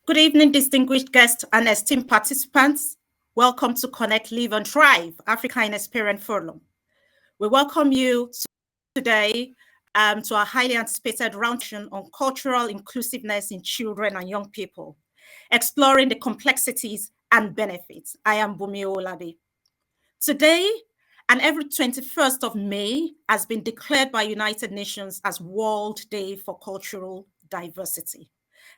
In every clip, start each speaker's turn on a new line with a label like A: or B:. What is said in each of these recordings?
A: Good evening, distinguished guests and esteemed participants. Welcome to Connect, Live and Thrive, Africa in Experience Forum. We welcome you today to our highly anticipated roundtable on cultural inclusiveness in children and young people, exploring the complexities and benefits. I am Bumi Olabi. Today, and every 21st of May has been declared by United Nations as World Day for Cultural Diversity.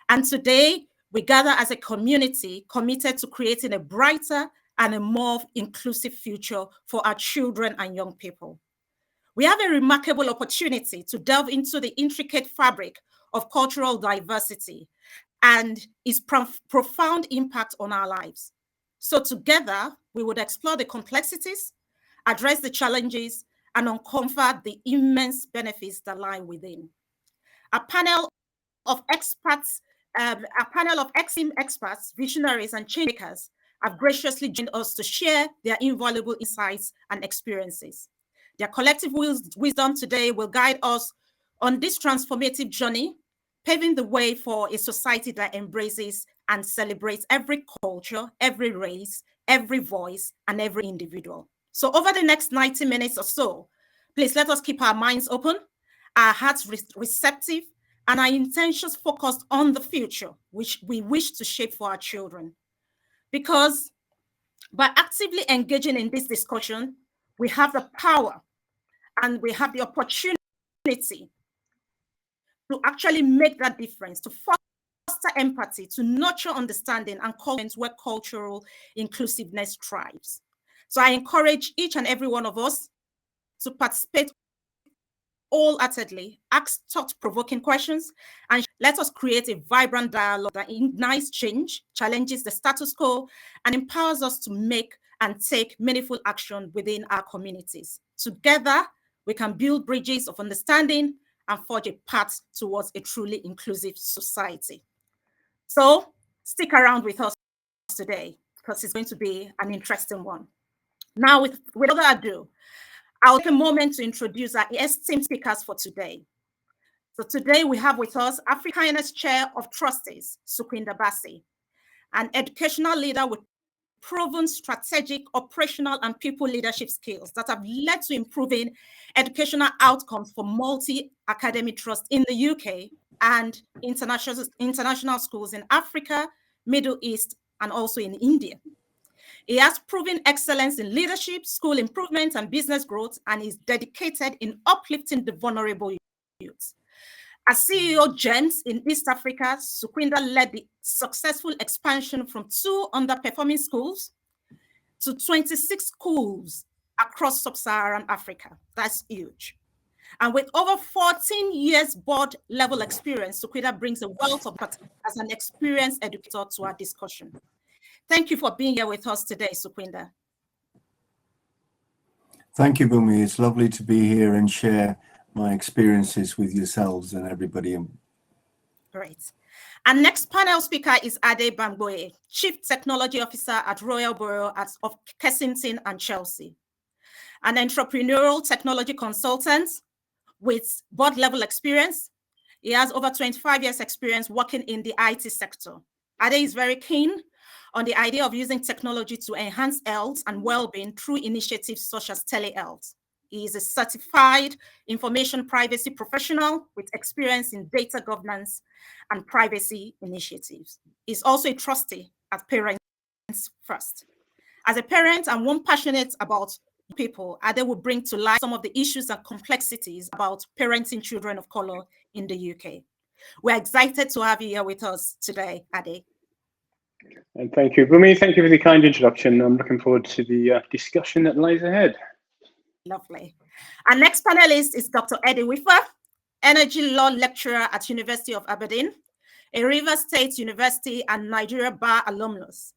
A: And today, we gather as a community committed to creating a brighter and a more inclusive future for our children and young people. We have a remarkable opportunity to delve into the intricate fabric of cultural diversity and its profound impact on our lives. So together, we would explore the complexities, address the challenges, and uncover the immense benefits that lie within. A panel of experts, a panel of esteemed experts, visionaries, and change makers have graciously joined us to share their invaluable insights and experiences. Their collective wisdom today will guide us on this transformative journey, paving the way for a society that embraces and celebrates every culture, every race, every voice, and every individual. So over the next 90 minutes or so, please let us keep our minds open, our hearts receptive, and our intentions focused on the future, which we wish to shape for our children. Because by actively engaging in this discussion, we have the power and we have the opportunity to actually make that difference, to foster empathy, to nurture understanding and cultivate where cultural inclusiveness thrives. So I encourage each and every one of us to participate wholeheartedly, ask thought-provoking questions, and let us create a vibrant dialogue that ignites change, challenges the status quo, and empowers us to make and take meaningful action within our communities. Together, we can build bridges of understanding and forge a path towards a truly inclusive society. So stick around with us today because it's going to be an interesting one. Now, without further ado, I'll take a moment to introduce our esteemed speakers for today. So today we have with us Africanus Chair of Trustees, Sukwinda Bassey, an educational leader with proven strategic, operational, and people leadership skills that have led to improving educational outcomes for multi-academy trusts in the UK and international schools in Africa, Middle East, and also in India. He has proven excellence in leadership, school improvement, and business growth, and is dedicated in uplifting the vulnerable youth. As CEO GEMS in East Africa, Sukwinda led the successful expansion from 2 underperforming schools to 26 schools across sub-Saharan Africa. That's huge. And with over 14 years board level experience, Sukwinda brings a wealth of as an experienced educator to our discussion. Thank you for being here with us today, Sukwinda.
B: Thank you, Bumi. It's lovely to be here and share my experiences with yourselves and everybody.
A: Great. Our next panel speaker is Ade Bamboye, Chief Technology Officer at Royal Borough of Kensington and Chelsea, an entrepreneurial technology consultant with board level experience. He has over 25 years experience working in the IT sector. Ade is very keen on the idea of using technology to enhance health and well-being through initiatives such as telehealth. He is a certified information privacy professional with experience in data governance and privacy initiatives. He's also a trustee at Parents First. As a parent and one passionate about people, Ade will bring to light some of the issues and complexities about parenting children of color in the UK. We're excited to have you here with us today, Ade.
C: And thank you, Bumi. Thank you for the kind introduction. I'm looking forward to the discussion that lies ahead.
A: Lovely. Our next panelist is Dr. Eddie Whiffer, Energy Law Lecturer at University of Aberdeen, a Rivers State University and Nigeria Bar alumnus.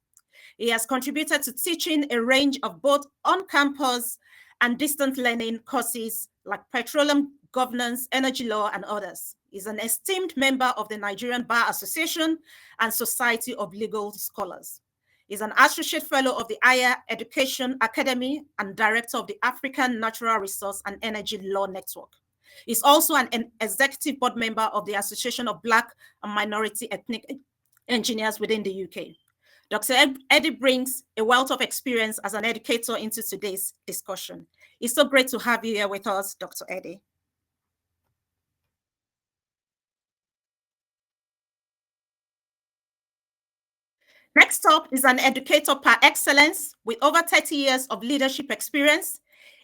A: He has contributed to teaching a range of both on-campus and distant learning courses like petroleum governance, energy law, and others. He's an esteemed member of the Nigerian Bar Association and Society of Legal Scholars. He's an associate fellow of the Higher Education Academy and director of the African Natural Resource and Energy Law Network. He's also an executive board member of the Association of Black and Minority Ethnic engineers within the UK. Dr. Eddie brings a wealth of experience as an educator into today's discussion. It's so great to have you here with us, Dr. Eddie. Next up is an educator par excellence with over 30 years of leadership experience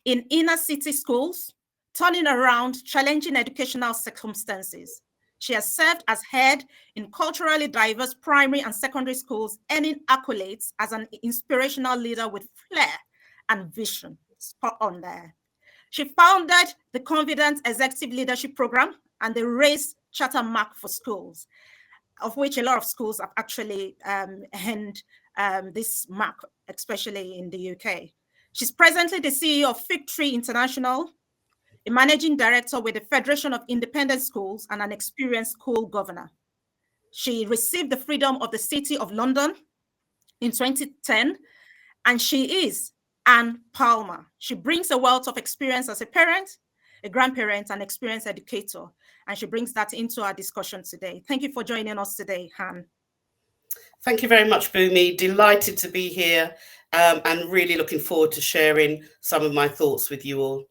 A: in inner city schools, turning around challenging educational circumstances. She has served as head in culturally diverse primary and secondary schools, earning accolades as an inspirational leader with flair and vision. Spot on there. She founded the Confident Executive Leadership Program and the Race Charter Mark for Schools, of which a lot of schools have actually earned this mark, especially in the UK. She's presently the CEO of Fig Tree International, a managing director with the Federation of Independent Schools, and an experienced school governor. She received the Freedom of the City of London in 2010, and she is Anne Palmer. She brings a wealth of experience as a parent, a grandparent, and experienced educator, and she brings that into our discussion today. Thank you for joining us today, Han.
D: Thank you very much, Bumi. Delighted to be here and really looking forward to sharing some of my thoughts with you all.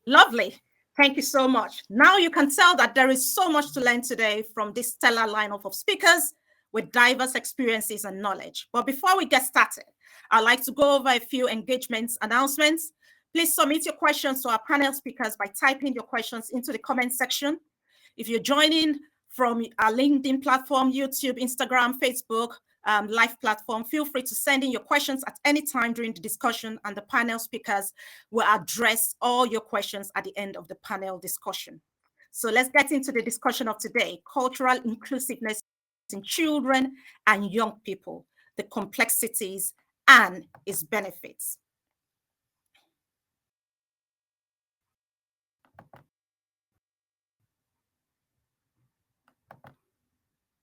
A: Lovely. Thank you so much. Now you can tell that there is so much to learn today from this stellar lineup of speakers with diverse experiences and knowledge. But before we get started, I'd like to go over a few engagements announcements. Please submit your questions to our panel speakers by typing your questions into the comment section. If you're joining from our LinkedIn platform, YouTube, Instagram, Facebook, live platform, feel free to send in your questions at any time during the discussion, and the panel speakers will address all your questions at the end of the panel discussion. So let's get into the discussion of today: cultural inclusiveness in children and young people, the complexities and its benefits.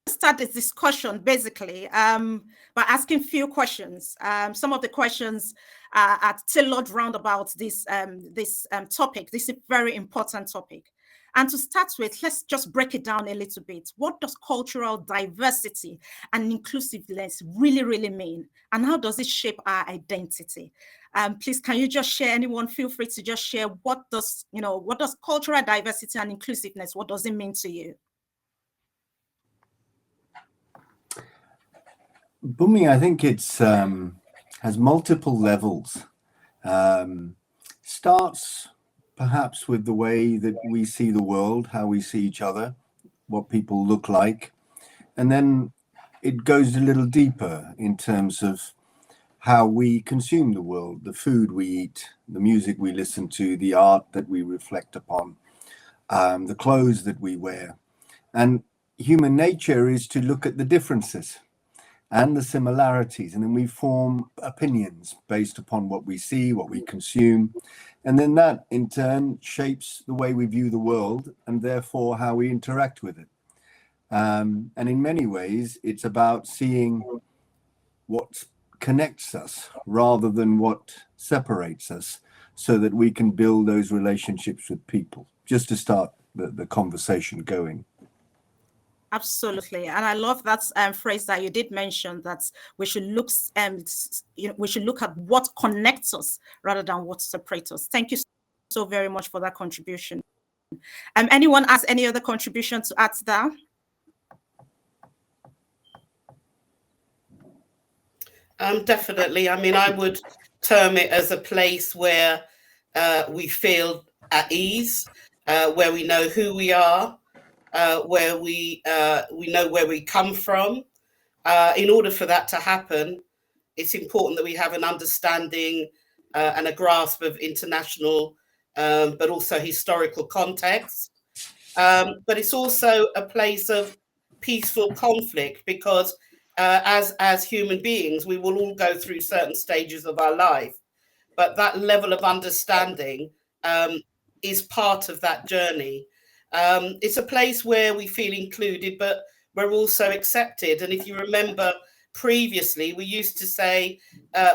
A: Start this discussion basically by asking a few questions. Some of the questions are tailored round about this topic. This is a very important topic. And to start with, let's just break it down a little bit. What does cultural diversity and inclusiveness really mean? And how does it shape our identity? Please, can you just share, anyone feel free to just share, what does cultural diversity and inclusiveness, what does it mean to you?
B: Bumi, I think it's has multiple levels. Starts perhaps with the way that we see the world, how we see each other, what people look like, and then it goes a little deeper in terms of how we consume the world, the food we eat, the music we listen to, the art that we reflect upon, the clothes that we wear. And human nature is to look at the differences and the similarities, and then we form opinions based upon what we see, what we consume, and then that in turn shapes the way we view the world and therefore how we interact with it. And in many ways it's about seeing what connects us rather than what separates us, so that we can build those relationships with people, just to start the conversation going.
A: Absolutely, and I love that phrase that you did mention, that we should look, we should look at what connects us rather than what separates us. Thank you so very much for that contribution. Anyone has any other contribution to add to that?
D: Definitely. I mean, I would term it as a place where we feel at ease, where we know who we are, where we know where we come from. In order for that to happen, it's important that we have an understanding and a grasp of international, but also historical context. But it's also a place of peaceful conflict, because as human beings, we will all go through certain stages of our life, but that level of understanding is part of that journey. It's a place where we feel included, but we're also accepted. And if you remember previously, we used to say,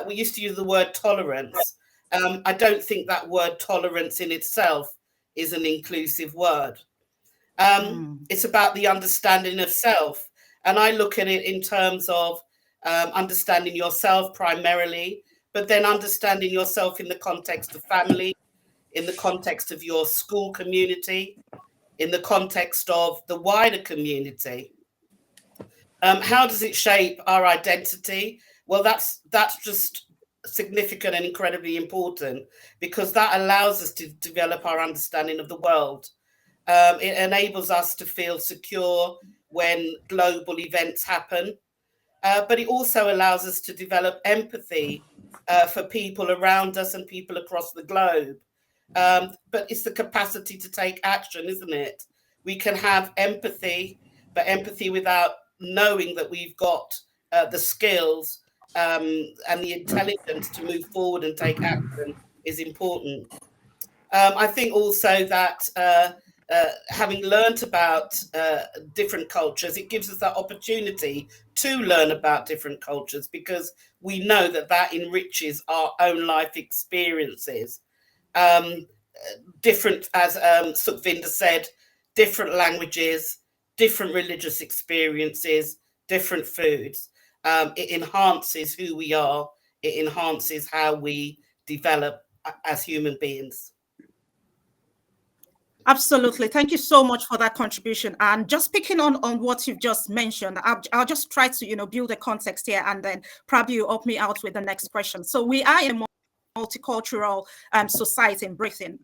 D: we used to use the word tolerance. I don't think that word tolerance in itself is an inclusive word. It's about the understanding of self. And I look at it in terms of understanding yourself primarily, but then understanding yourself in the context of family, in the context of your school community, in the context of the wider community. How does it shape our identity? Well, that's just significant and incredibly important, because that allows us to develop our understanding of the world. It enables us to feel secure when global events happen, but it also allows us to develop empathy for people around us and people across the globe. But it's the capacity to take action, isn't it? We can have empathy, but empathy without knowing that we've got the skills and the intelligence to move forward and take action is important. I think also that having learnt about different cultures, it gives us that opportunity to learn about different cultures, because we know that that enriches our own life experiences. Different, as Sukhvinder said, different languages, different religious experiences, different foods. It enhances who we are. It enhances how we develop as human beings.
A: Absolutely. Thank you so much for that contribution. And just picking on what you've just mentioned, I'll just try to, build a context here, and then probably you help me out with the next question. So we are in a multicultural society in Britain.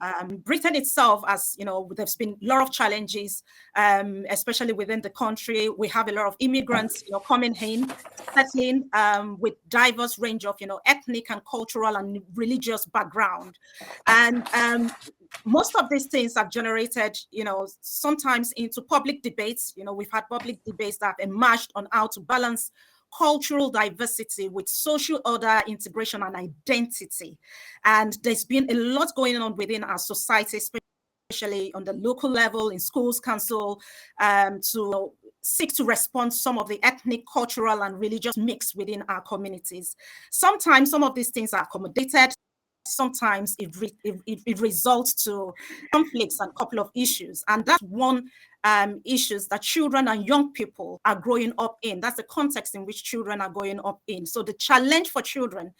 A: Britain itself, as you know, there's been a lot of challenges, especially within the country. We have a lot of immigrants, coming in, settling with diverse range of, ethnic and cultural and religious background. And most of these things have generated, sometimes into public debates. We've had public debates that have emerged on how to balance cultural diversity with social order, integration, and identity. And there's been a lot going on within our society, especially on the local level, in schools, council, to seek to respond to some of the ethnic, cultural, and religious mix within our communities. Sometimes some of these things are accommodated. Sometimes it results to conflicts and a couple of issues. And that's one issues that children and young people are growing up in. That's the context in which children are growing up in. So the challenge for children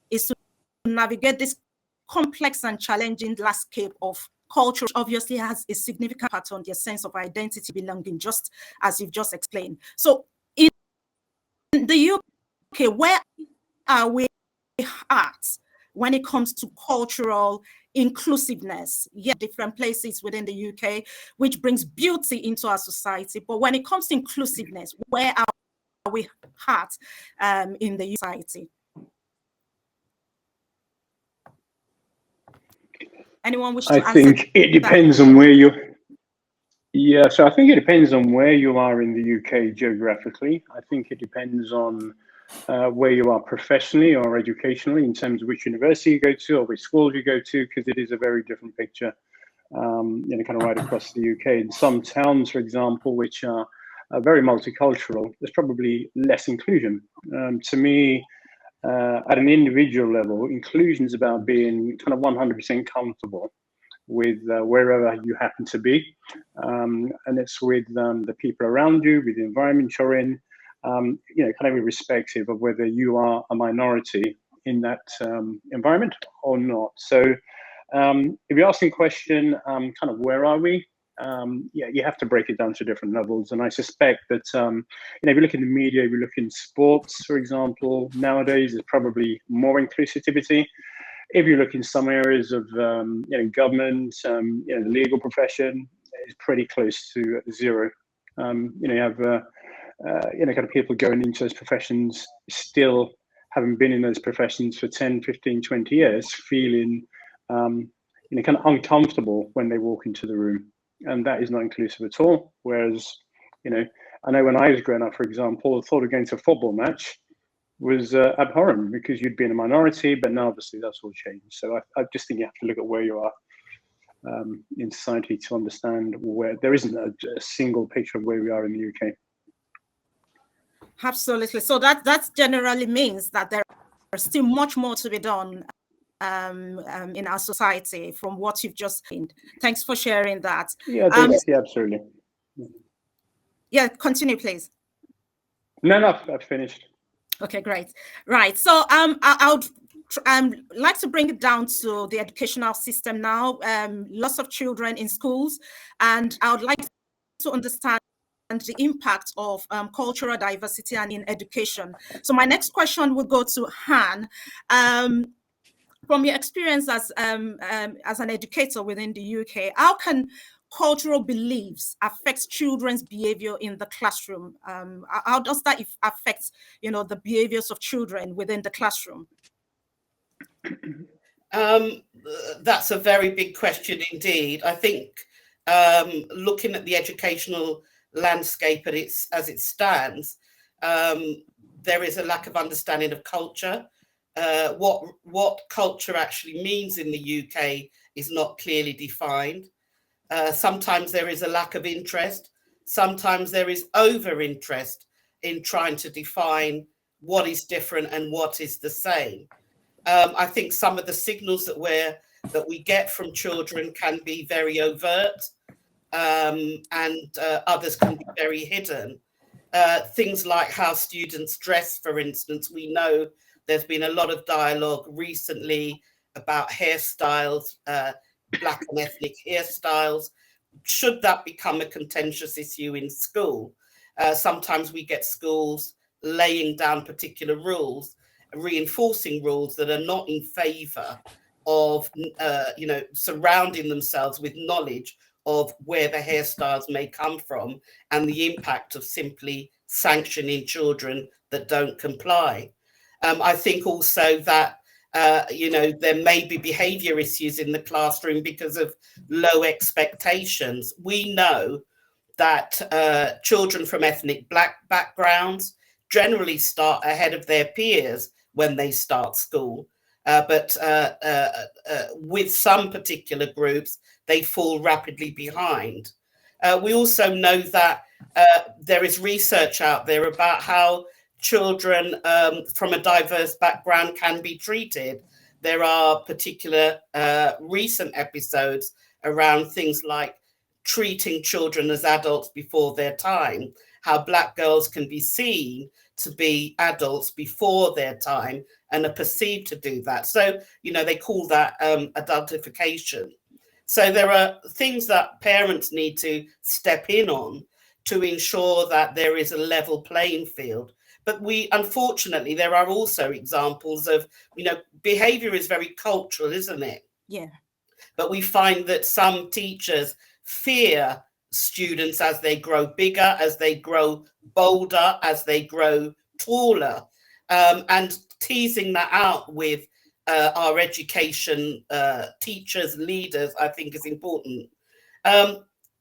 A: is to navigate this complex and challenging landscape of culture, which obviously has a significant impact on their sense of identity, belonging, just as you've just explained. So in the UK, where are we at when it comes to cultural inclusiveness? Yeah, different places within the UK, which brings beauty into our society. But when it comes to inclusiveness, where are we at in the society? Anyone wish to answer?
C: I think it depends on where you. Yeah, so I think it depends on where you are in the UK geographically. I think it depends on where you are professionally or educationally, in terms of which university you go to or which schools you go to, because it is a very different picture, kind of right across the UK. In some towns, for example, which are very multicultural, there's probably less inclusion. To me, at an individual level, inclusion is about being kind of 100% comfortable with wherever you happen to be, and it's with the people around you, with the environment you're in, kind of irrespective of whether you are a minority in that environment or not. So if you're asking the question, kind of where are we? Yeah, you have to break it down to different levels. And I suspect that, if you look in the media, if you look in sports, for example, nowadays there's probably more inclusivity. If you look in some areas of, government, the legal profession, it's pretty close to zero. You have, kind of people going into those professions still having been in those professions for 10, 15, 20 years, feeling, kind of uncomfortable when they walk into the room. And that is not inclusive at all. Whereas, I know when I was growing up, for example, the thought of going to a football match was abhorrent, because you'd been a minority, but now obviously that's all changed. So I just think you have to look at where you are in society to understand where there isn't a single picture of where we are in the UK.
A: Absolutely. So that generally means that there is still much more to be done in our society from what you've just said. Thanks for sharing that.
C: Yeah, yeah, absolutely.
A: Yeah, continue, please.
C: No, I've finished.
A: Okay, great. Right. So I would like to bring it down to the educational system now. Lots of children in schools, and I would like to understand the impact of cultural diversity and in education. So my next question will go to Han. From your experience as an educator within the UK, how can cultural beliefs affect children's behavior in the classroom? How does that affect, the behaviors of children within the classroom?
D: That's a very big question indeed. I think looking at the educational landscape as it stands, there is a lack of understanding of culture. What culture actually means in the UK is not clearly defined. Sometimes there is a lack of interest. Sometimes there is over interest in trying to define what is different and what is the same. I think some of the signals that we get from children can be very overt, and others can be very hidden. Things like how students dress, for instance. We know there's been a lot of dialogue recently about hairstyles, Black and ethnic hairstyles. Should that become a contentious issue in school? Sometimes we get schools laying down particular rules, reinforcing rules that are not in favor of, surrounding themselves with knowledge of where the hairstyles may come from and the impact of simply sanctioning children that don't comply. I think also that, there may be behavior issues in the classroom because of low expectations. We know that children from ethnic Black backgrounds generally start ahead of their peers when they start school. But with some particular groups, they fall rapidly behind. We also know that there is research out there about how children from a diverse background can be treated. There are particular recent episodes around things like treating children as adults before their time, how Black girls can be seen to be adults before their time and are perceived to do that. So, they call that adultification. So there are things that parents need to step in on to ensure that there is a level playing field. But unfortunately, there are also examples of, behavior is very cultural, isn't it?
A: Yeah.
D: But we find that some teachers fear students as they grow bigger, as they grow bolder, as they grow taller, and teasing that out with our education teachers, leaders, I think is important.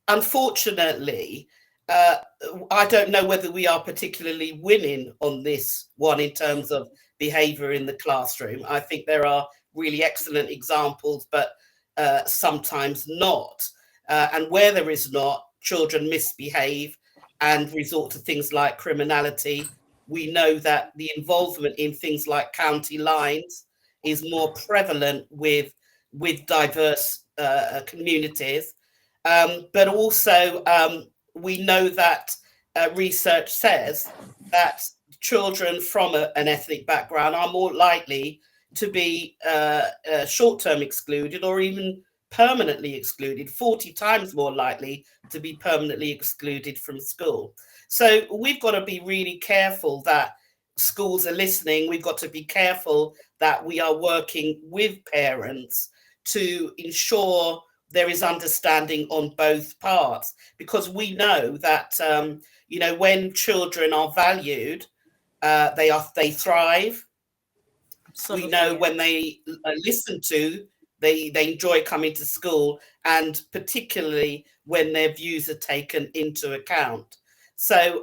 D: Unfortunately, I don't know whether we are particularly winning on this one in terms of behavior in the classroom. I think there are really excellent examples, but sometimes not. And where there is not, children misbehave and resort to things like criminality. We know that the involvement in things like county lines is more prevalent with diverse communities. But also, we know that research says that children from an ethnic background are more likely to be short-term excluded or even permanently excluded, 40 times more likely to be permanently excluded from school. So we've got to be really careful that schools are listening. We've got to be careful that we are working with parents to ensure there is understanding on both parts, because we know that when children are valued, they thrive. Absolutely. We know when they listen to, they enjoy coming to school, and particularly when their views are taken into account. So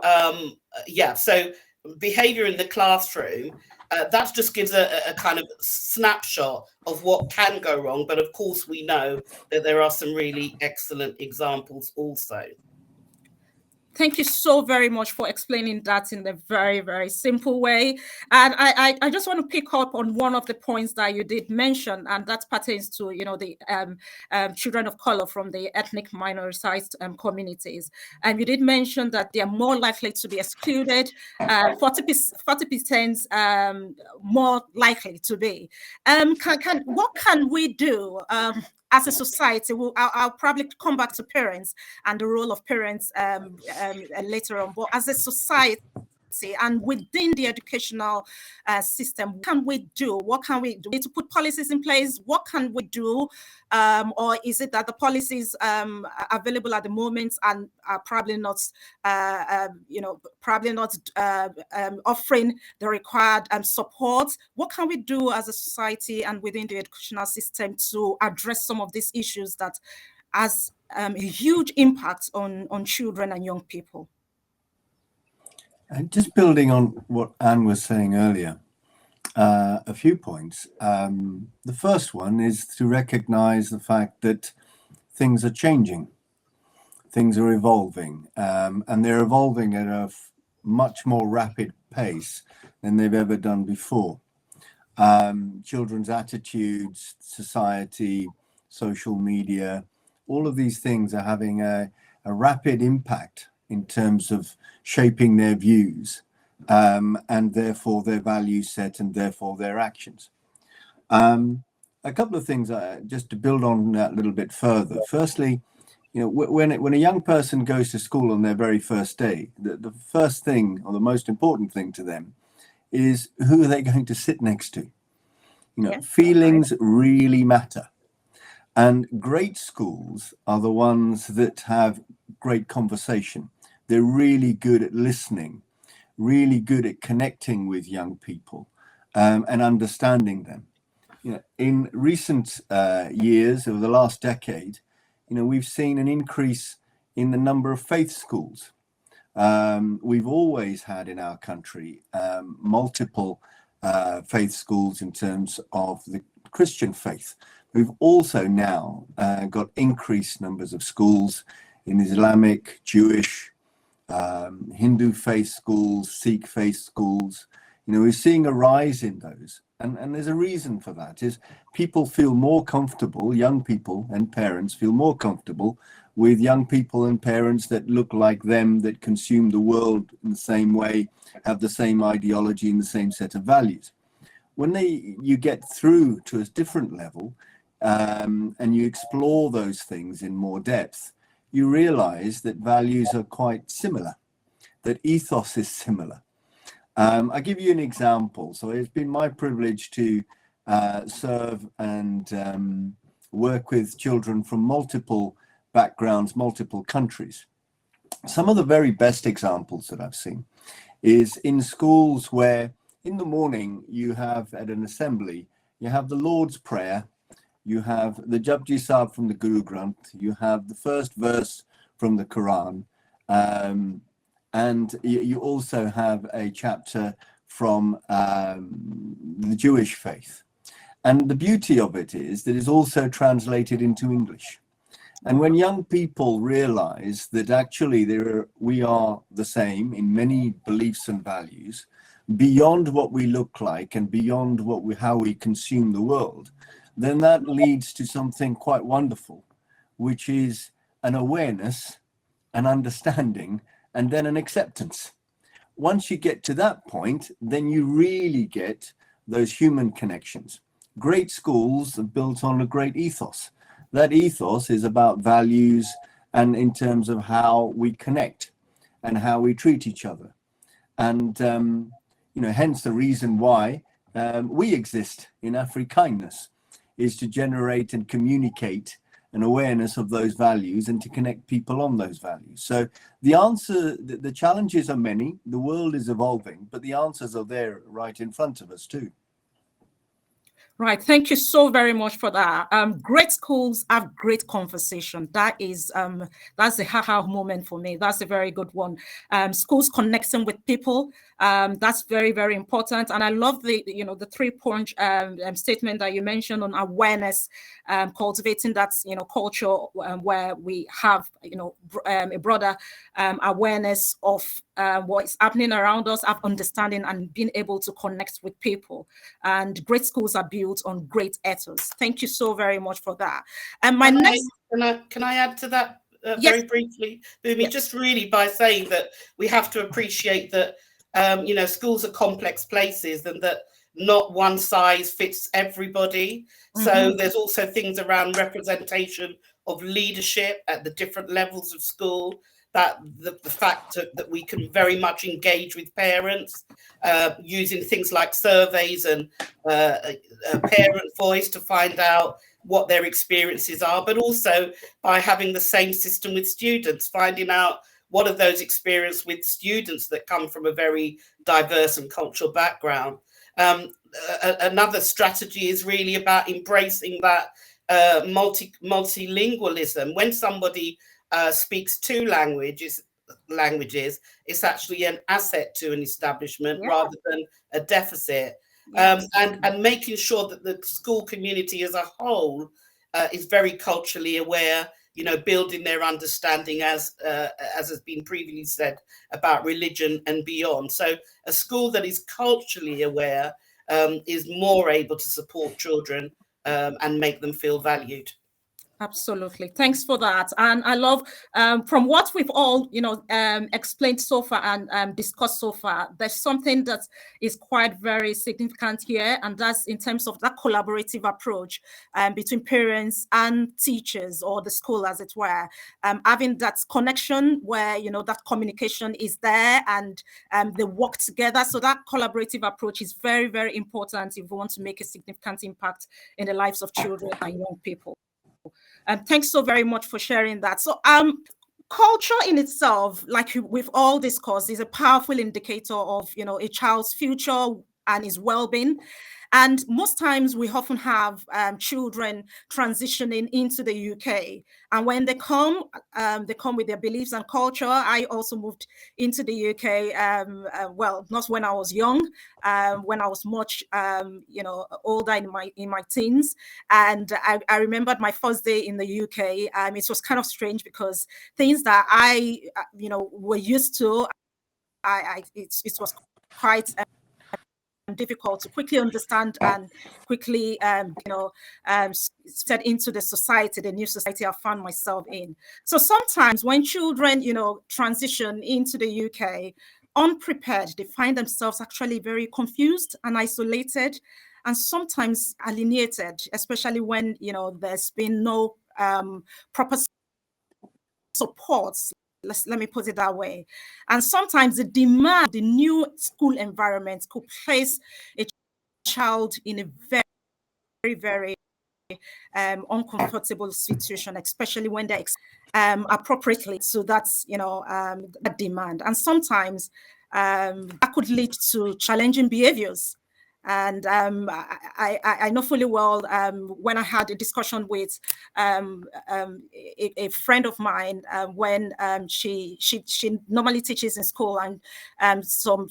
D: so behavior in the classroom, that just gives a kind of snapshot of what can go wrong. But of course, we know that there are some really excellent examples also.
A: Thank you so very much for explaining that in a very, very simple way. And I just want to pick up on one of the points that you did mention, and that pertains to, the children of color from the ethnic minoritized communities. And you did mention that they are more likely to be excluded, 40% more likely to be. What can we do as a society? I'll probably come back to parents and the role of parents later on. But as a society and within the educational system, what can we do? What can we do? We need to put policies in place. What can we do? Or is it that the policies available at the moment and are probably not, offering the required support? What can we do as a society and within the educational system to address some of these issues that has a huge impact on children and young people?
B: And just building on what Anne was saying earlier, a few points. The first one is to recognize the fact that things are changing, things are evolving, and they're evolving at a much more rapid pace than they've ever done before. Children's attitudes, society, social media, all of these things are having a rapid impact in terms of shaping their views, and therefore their value set and therefore their actions. A couple of things just to build on that a little bit further. Firstly, when a young person goes to school on their very first day, the first thing or the most important thing to them is who are they going to sit next to? Yes, feelings really matter. And great schools are the ones that have great conversation. They're really good at listening, really good at connecting with young people, and understanding them. In recent years, over the last decade, we've seen an increase in the number of faith schools. We've always had in our country multiple faith schools in terms of the Christian faith. We've also now got increased numbers of schools in Islamic, Jewish, Hindu faith schools, Sikh faith schools. We're seeing a rise in those. And there's a reason for that, is people feel more comfortable, young people and parents feel more comfortable with young people and parents that look like them, that consume the world in the same way, have the same ideology and the same set of values. When you get through to a different level, and you explore those things in more depth, you realize that values are quite similar, that ethos is similar. I'll give you an example. So it's been my privilege to serve and work with children from multiple backgrounds, multiple countries. Some of the very best examples that I've seen is in schools where in the morning you have at an assembly, you have the Lord's Prayer, you have the Japji Sahib from the Guru Granth, you have the first verse from the Quran, and you also have a chapter from the Jewish faith. And the beauty of it is that it's also translated into English. And when young people realize that actually we are the same in many beliefs and values, beyond what we look like and beyond how we consume the world, then that leads to something quite wonderful, which is an awareness, an understanding, and then an acceptance. Once you get to that point, then you really get those human connections. Great schools are built on a great ethos. That ethos is about values and in terms of how we connect and how we treat each other. And, hence the reason why we exist in Afrikindness, is to generate and communicate an awareness of those values and to connect people on those values. So the answer, the challenges are many, the world is evolving, but the answers are there right in front of us too.
A: Right. Thank you so very much for that. Great schools have great conversation. That is, that's a ha-ha moment for me. That's a very good one. Schools connecting with people, That's very, very important. And I love the 3-point statement that you mentioned on awareness, cultivating that, culture where we have, a broader awareness of what is happening around us, have understanding and being able to connect with people. And great schools are built on great ethos. Thank you so very much for that. And
D: can I add to that
A: yes.
D: very briefly, Bumi? Yes. Just really by saying that we have to appreciate that schools are complex places and that not one size fits everybody. Mm-hmm. So there's also things around representation of leadership at the different levels of school, that the fact that we can very much engage with parents using things like surveys and parent voice to find out what their experiences are, but also by having the same system with students, finding out what are those experiences with students that come from a very diverse and cultural background. Another strategy is really about embracing that multilingualism. When somebody speaks 2 languages, it's actually an asset to an establishment rather than a deficit. Yes. And making sure that the school community as a whole is very culturally aware, building their understanding as has been previously said about religion and beyond. So a school that is culturally aware is more able to support children and make them feel valued.
A: Absolutely. Thanks for that. And I love, from what we've all, explained so far and discussed so far, there's something that is quite very significant here. And that's in terms of that collaborative approach between parents and teachers, or the school, as it were, having that connection where, that communication is there and they work together. So that collaborative approach is very, very important if we want to make a significant impact in the lives of children and young people. And thanks so very much for sharing that. So culture in itself, like we've all discussed, is a powerful indicator of, a child's future and his well-being. And most times we often have children transitioning into the UK. And when they come with their beliefs and culture. I also moved into the UK, well, not when I was young, when I was much, older in my teens. And I remembered my first day in the UK. It was kind of strange because things that I, were used to, it was quite difficult to quickly understand and quickly, set into the new society I found myself in. So sometimes when children, transition into the UK unprepared, they find themselves actually very confused and isolated, and sometimes alienated, especially when, there's been no proper support. Let me put it that way. And sometimes the demand of the new school environment could place a child in a very, very, very uncomfortable situation, especially when they're appropriately. So that's, that demand. And sometimes that could lead to challenging behaviors. And I know fully well when I had a discussion with a friend of mine when she normally teaches in school, and some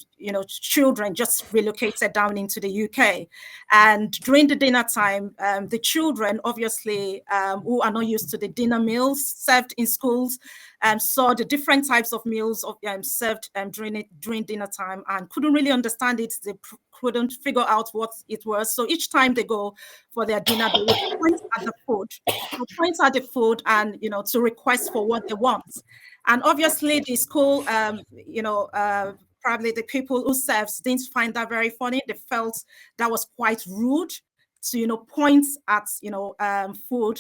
A: children just relocated down into the UK, and during the dinner time, the children obviously who are not used to the dinner meals served in schools saw the different types of meals served during dinner time and couldn't really understand it. They couldn't figure out what it was. So each time they go for their dinner, they would point at the food. So point at the food and, to request for what they want. And obviously the school, probably the people who serves didn't find that very funny. They felt that was quite rude to, point at, food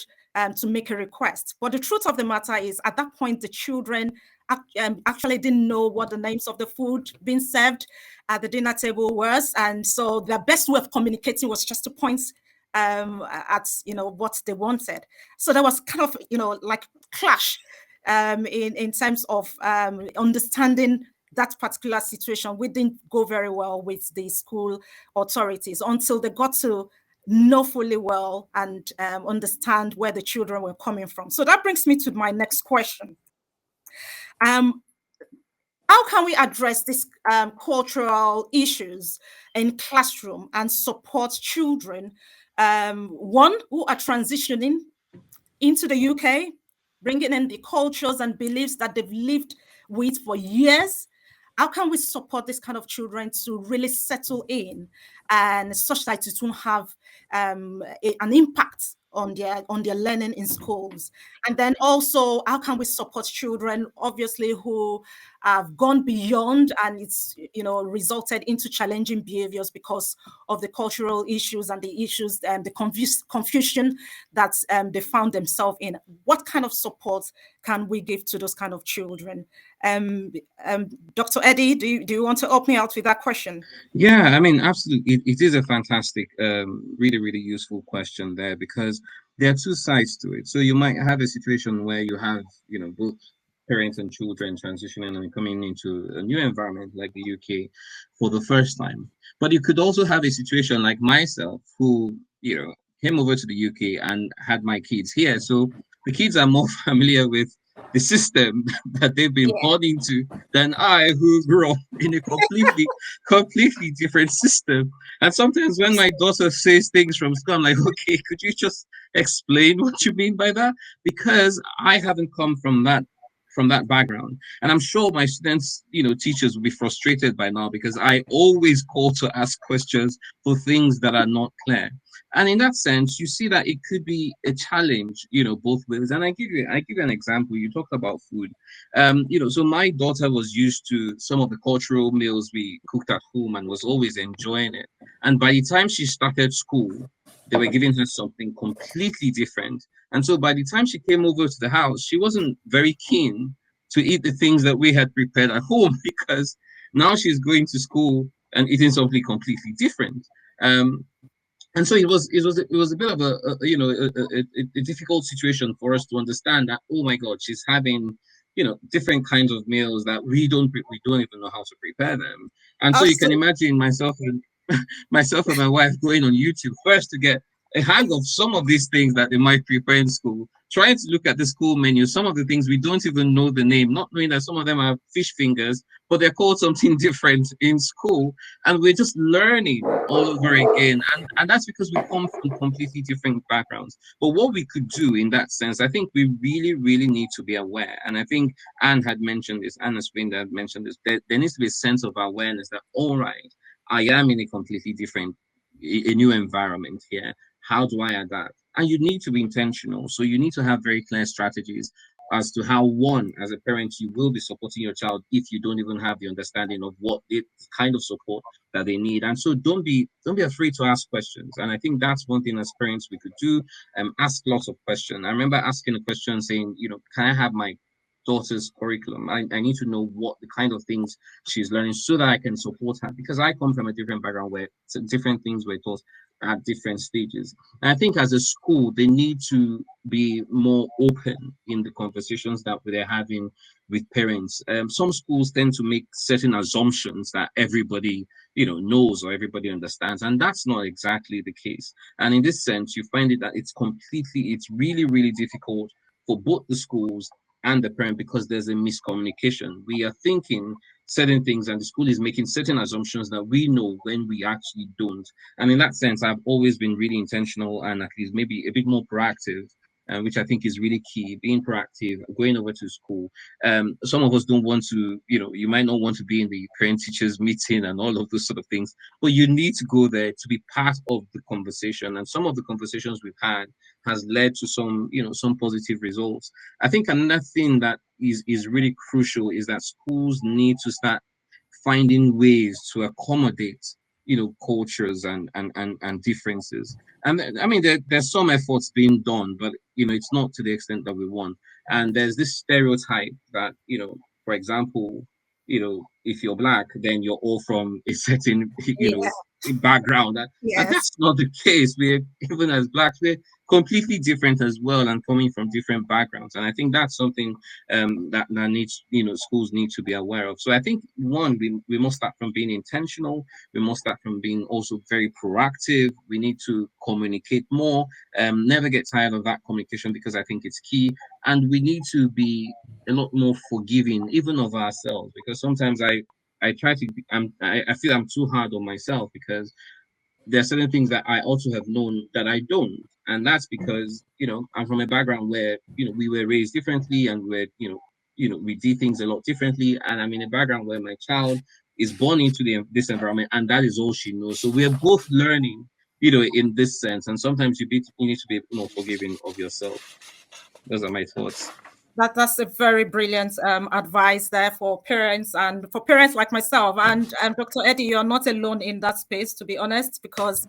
A: to make a request. But the truth of the matter is, at that point, the children actually didn't know what the names of the food being served at the dinner table was. And so the best way of communicating was just to point at, what they wanted. So there was kind of, like clash in terms of understanding that particular situation. We didn't go very well with the school authorities until they got to know fully well and understand where the children were coming from. So that brings me to my next question. how can we address these cultural issues in classroom and support children, one, who are transitioning into the UK, bringing in the cultures and beliefs that they've lived with for years? How can we support this kind of children to really settle in and such that it won't have an impact on their learning in schools? And then also, how can we support children, obviously, who have gone beyond and it's resulted into challenging behaviors because of the cultural issues and the issues and the confusion that they found themselves in? What kind of support can we give to those kind of children? Dr. Eddie, do you want to help me out with that question?
E: Yeah, I mean, absolutely. It is a fantastic, really, really useful question there, because there are two sides to it. So you might have a situation where you have, both parents and children transitioning and coming into a new environment like the UK for the first time. But you could also have a situation like myself, who, came over to the UK and had my kids here. So the kids are more familiar with the system that they've been born into than I, who grew up in a completely different system. And sometimes when my daughter says things from school, I'm like, okay, could you just explain what you mean by that? Because I haven't come from that background. And I'm sure my students, teachers will be frustrated by now, because I always call to ask questions for things that are not clear. And in that sense, you see that it could be a challenge, both ways. And I give you an example. You talked about food. So my daughter was used to some of the cultural meals we cooked at home and was always enjoying it. And by the time she started school, they were giving her something completely different. And so by the time she came over to the house, she wasn't very keen to eat the things that we had prepared at home, because now she's going to school and eating something completely different. And so it was a bit of a difficult situation for us to understand that, oh my God, she's having different kinds of meals that we don't even know how to prepare them. And so you can imagine myself and my wife going on YouTube first to get a hang of some of these things that they might prepare in school, trying to look at the school menu, some of the things we don't even know the name, not knowing that some of them are fish fingers, but they're called something different in school. And we're just learning all over again. And that's because we come from completely different backgrounds. But what we could do in that sense, I think we really, really need to be aware. And I think Anne had mentioned this, Anna Spring had mentioned this, there needs to be a sense of awareness that, all right, I am in a completely different, a new environment here. How do I adapt? And you need to be intentional. So you need to have very clear strategies as to how, one, as a parent, you will be supporting your child if you don't even have the understanding of what the kind of support that they need. And so don't be afraid to ask questions. And I think that's one thing as parents we could do. Ask lots of questions. I remember asking a question saying, can I have my daughter's curriculum? I need to know what the kind of things she's learning so that I can support her, because I come from a different background where different things were taught at different stages. And I think as a school, they need to be more open in the conversations that they're having with parents. Some schools tend to make certain assumptions that everybody knows or everybody understands, and that's not exactly the case. And in this sense, you find it that it's really, really difficult for both the schools and the parent, because there's a miscommunication. We are thinking certain things and the school is making certain assumptions that we know when we actually don't. And in that sense, I've always been really intentional and at least maybe a bit more proactive, which I think is really key, being proactive, going over to school. Some of us don't want to, you might not want to be in the parent teachers meeting and all of those sort of things, but you need to go there to be part of the conversation. And some of the conversations we've had has led to some positive results. I think another thing that is really crucial is that schools need to start finding ways to accommodate cultures and differences. And I mean, there's some efforts being done, but it's not to the extent that we want. And there's this stereotype that for example, if you're black, then you're all from a certain background. And
A: Yes.
E: that's not the case. We're, even as Blacks, we're completely different as well and coming from different backgrounds. And I think that's something that needs, schools need to be aware of. So I think, one, we must start from being intentional. We must start from being also very proactive. We need to communicate more, never get tired of that communication, because I think it's key. And we need to be a lot more forgiving, even of ourselves, because sometimes I try to I feel I'm too hard on myself, because there are certain things that I also have known that I don't. And that's because, I'm from a background where, we were raised differently, and we're, we did things a lot differently. And I'm in a background where my child is born into this environment, and that is all she knows. So we're both learning, in this sense. And sometimes you need to be more forgiving of yourself. Those are my thoughts.
A: That's a very brilliant advice there for parents, and for parents like myself. And Dr. Eddie, you're not alone in that space, to be honest, because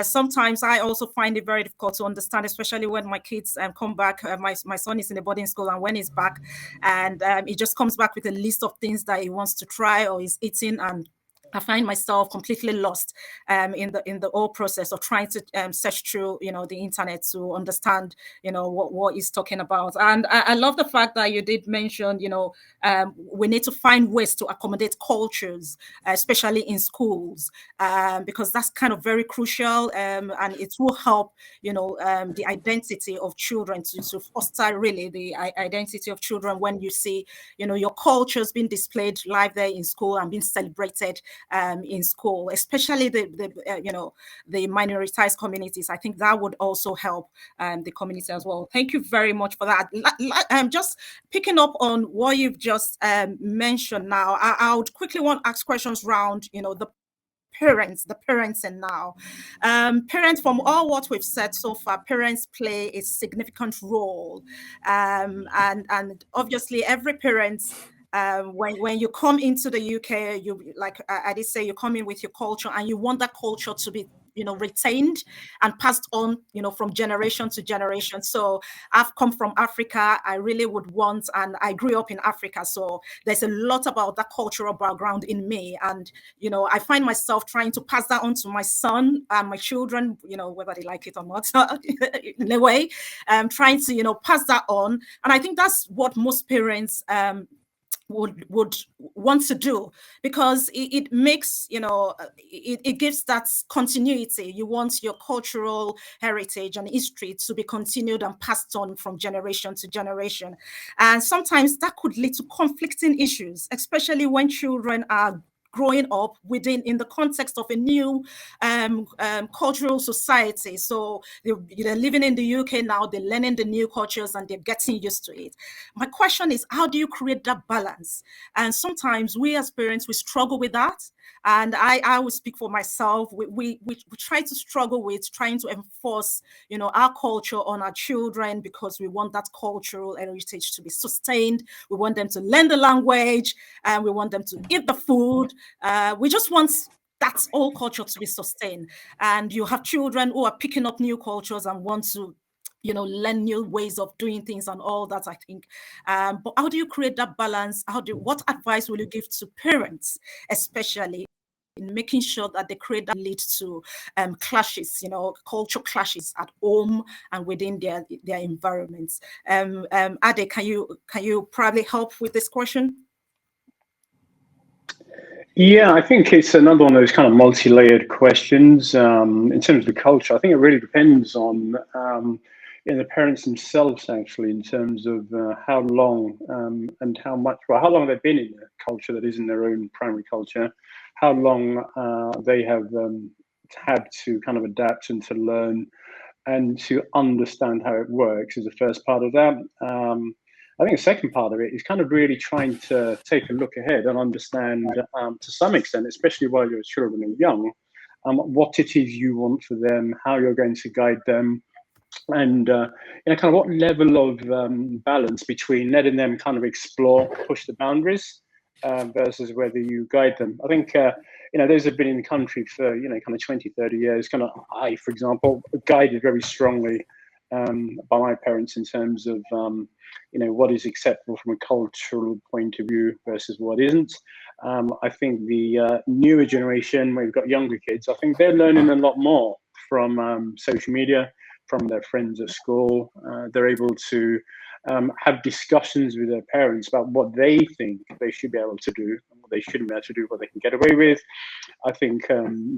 A: sometimes I also find it very difficult to understand, especially when my kids come back. My son is in a boarding school, and when he's back, and he just comes back with a list of things that he wants to try or he's eating, and I find myself completely lost in the whole process of trying to search through, the internet to understand, what he's talking about. And I love the fact that you did mention, we need to find ways to accommodate cultures, especially in schools, because that's kind of very crucial, and it will help, the identity of children to foster really the identity of children when you see, your cultures being displayed live there in school and being celebrated in school, especially the minoritized communities. I think that would also help the community as well. Thank you very much for that. Just picking up on what you've just mentioned now, I would quickly want to ask questions around, the parents and now parents. From all what we've said so far, parents play a significant role, and obviously every parent, when you come into the UK, you, like I did say, you come in with your culture, and you want that culture to be retained and passed on, from generation to generation. So I've come from Africa. I really would want, and I grew up in Africa, so there's a lot about that cultural background in me, and I find myself trying to pass that on to my son and my children, whether they like it or not, in a way, trying to pass that on. And I think that's what most parents would want to do, because it makes, it gives that continuity. You want your cultural heritage and history to be continued and passed on from generation to generation. And sometimes that could lead to conflicting issues, especially when children are growing up in the context of a new cultural society. So they're living in the UK now, they're learning the new cultures, and they're getting used to it. My question is, how do you create that balance? And sometimes we as parents, we struggle with that. And I will speak for myself. We try to struggle with trying to enforce, our culture on our children, because we want that cultural heritage to be sustained. We want them to learn the language, and we want them to eat the food. We just want that old culture to be sustained. And you have children who are picking up new cultures and want to learn new ways of doing things and all that, I think. But how do you create that balance? What advice will you give to parents, especially in making sure that they create that lead to clashes, cultural clashes at home and within their environments? Ade, can you probably help with this question?
C: Yeah, I think it's another one of those kind of multi-layered questions. In terms of the culture, I think it really depends on the parents themselves, actually, in terms of how long and how much, well, how long they've been in a culture that isn't their own primary culture, how long they have had to kind of adapt and to learn and to understand how it works is the first part of that. I think the second part of it is kind of really trying to take a look ahead and understand to some extent, especially while your children are young, what it is you want for them, how you're going to guide them, and kind of what level of balance between letting them kind of explore, push the boundaries, versus whether you guide them. I think, those have been in the country for, kind of 20, 30 years. Kind of, I, for example, guided very strongly by my parents in terms of, what is acceptable from a cultural point of view versus what isn't. I think the newer generation, we've got younger kids, I think they're learning a lot more from social media, from their friends at school. They're able to have discussions with their parents about what they think they should be able to do, and what they shouldn't be able to do, what they can get away with. I think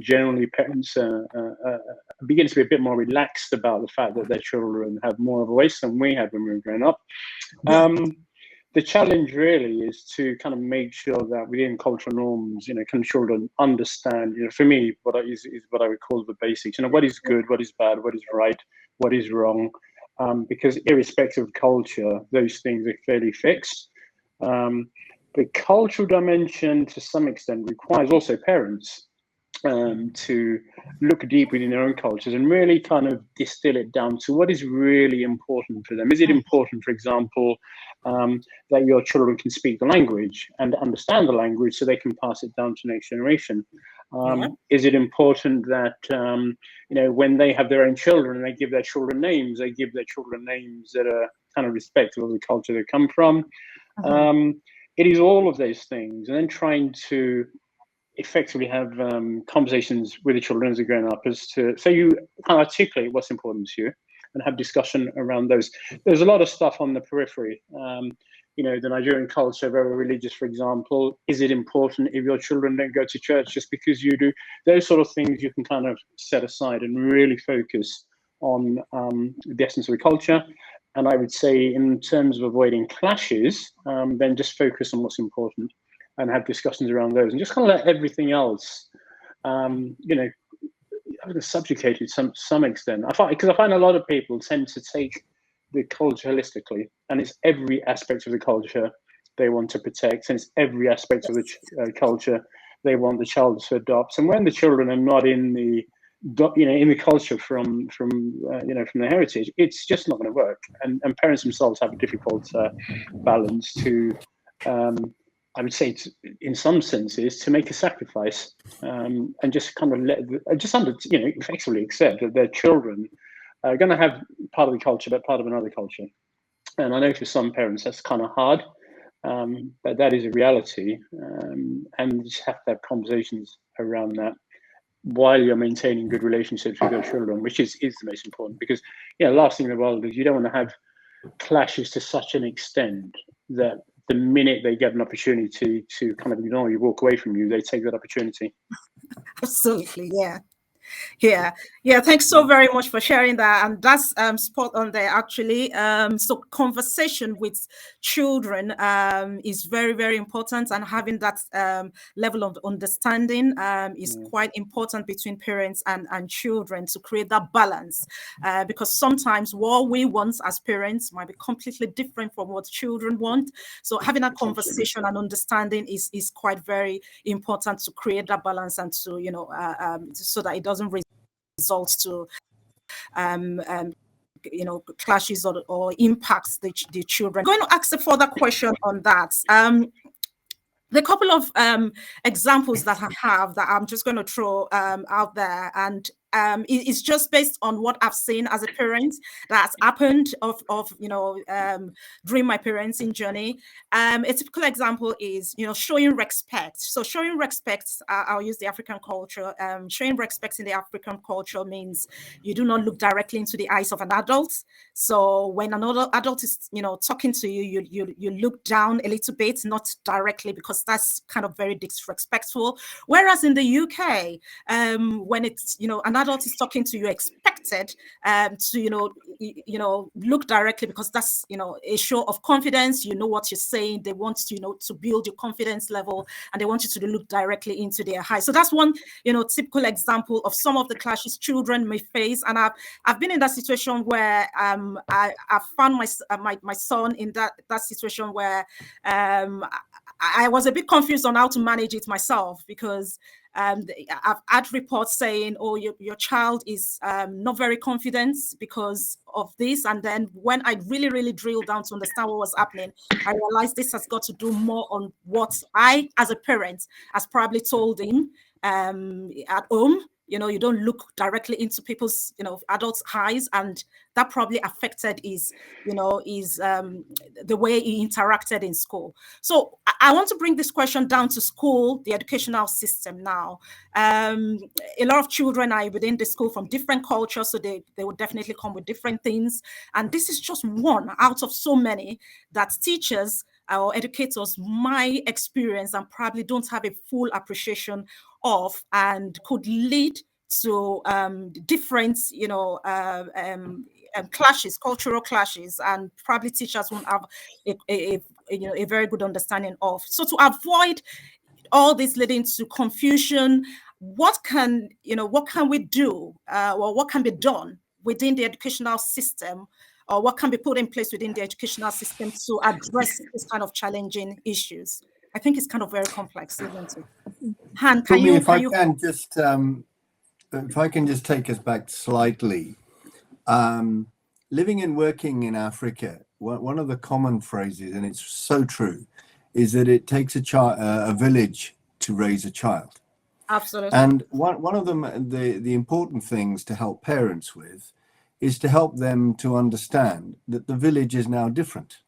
C: generally parents begin to be a bit more relaxed about the fact that their children have more of a voice than we had when we were growing up. The challenge really is to kind of make sure that within cultural norms, can children understand, for me, is what I would call the basics, what is good, what is bad, what is right, what is wrong, because irrespective of culture, those things are fairly fixed. The cultural dimension, to some extent, requires also parents to look deep within their own cultures and really kind of distill it down to what is really important for them. Is it important, for example, that your children can speak the language and understand the language so they can pass it down to the next generation? Is it important that, when they have their own children and they give their children names, that are kind of respectful of the culture they come from? It is all of those things, and then trying to effectively have conversations with the children as they're growing up, so you kind of articulate what's important to you and have discussion around those. There's a lot of stuff on the periphery. The Nigerian culture, very religious, for example. Is it important if your children don't go to church just because you do? Those sort of things you can kind of set aside and really focus on the essence of the culture. And I would say, in terms of avoiding clashes, then just focus on what's important and have discussions around those, and just kind of let everything else, subjugate it to some extent. Because I find a lot of people tend to take the culture holistically, and it's every aspect of the culture they want to protect, and it's every aspect of the culture they want the child to adopt. And when the children are not in the culture from the heritage, it's just not going to work. And parents themselves have a difficult balance to, I would say, in some senses, to make a sacrifice and just kind of effectively accept that their children are going to have part of the culture, but part of another culture. And I know for some parents that's kind of hard, but that is a reality. And you just have to have conversations around that while you're maintaining good relationships with your children, which is the most important. Because, last thing in the world is you don't want to have clashes to such an extent that the minute they get an opportunity to kind of ignore you, walk away from you, they take that opportunity.
A: Absolutely, yeah. Thanks so very much for sharing that, and that's spot on there, actually. So conversation with children is very, very important, and having that level of understanding is quite important between parents and children to create that balance, because sometimes what we want as parents might be completely different from what children want. So having a conversation and understanding is quite very important to create that balance, and to so that it doesn't result to clashes or impacts the children. I'm going to ask a further question on that. The couple of examples that I have that I'm just going to throw out there, and it's just based on what I've seen as a parent that's happened during my parenting journey. A typical example is, showing respect. So showing respect, I'll use the African culture. Showing respect in the African culture means you do not look directly into the eyes of an adult. So when another adult is, talking to you, you look down a little bit, not directly, because that's kind of very disrespectful. Whereas in the UK, when it's, an adult is talking to you, expected to look directly, because that's a show of confidence. You know what you're saying. They want to build your confidence level, and they want you to look directly into their eyes. So that's one typical example of some of the clashes children may face. And I've been in that situation where I found my son in that situation where I was a bit confused on how to manage it myself, because I've had reports saying, oh, your child is not very confident because of this. And then when I really, really drilled down to understand what was happening, I realized this has got to do more on what I, as a parent, has probably told him at home, you don't look directly into people's, adults' eyes, and that probably affected his, the way he interacted in school. So I want to bring this question down to school, the educational system now. A lot of children are within the school from different cultures, so they will definitely come with different things. And this is just one out of so many that teachers or educators might experience and probably don't have a full appreciation of, and could lead to different, clashes, cultural clashes, and probably teachers won't have a very good understanding of. So to avoid all this leading to confusion, what can we do, or what can be done within the educational system, or what can be put in place within the educational system to address this kind of challenging issues? I think it's kind of very complex, isn't it? Han,
B: if I can just take us back slightly. Living and working in Africa, one of the common phrases, and it's so true, is that it takes a village to raise a child.
A: Absolutely.
B: And one of them, the important things to help parents with, is to help them to understand that the village is now different.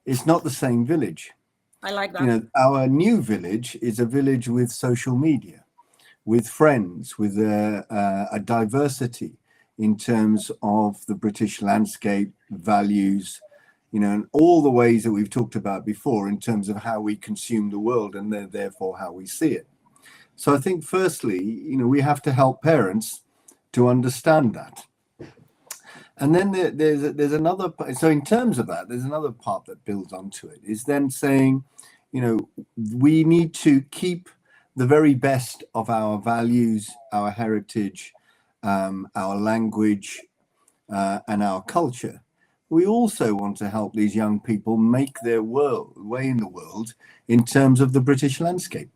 B: It's not the same village.
A: I like that.
B: Our new village is a village with social media, with friends, with a diversity in terms of the British landscape, values, and all the ways that we've talked about before in terms of how we consume the world and therefore how we see it. So I think firstly, we have to help parents to understand that. And then there's another, so in terms of that, there's another part that builds onto it, is then saying, we need to keep the very best of our values, our heritage, our language, and our culture. We also want to help these young people make their way in the world in terms of the British landscape,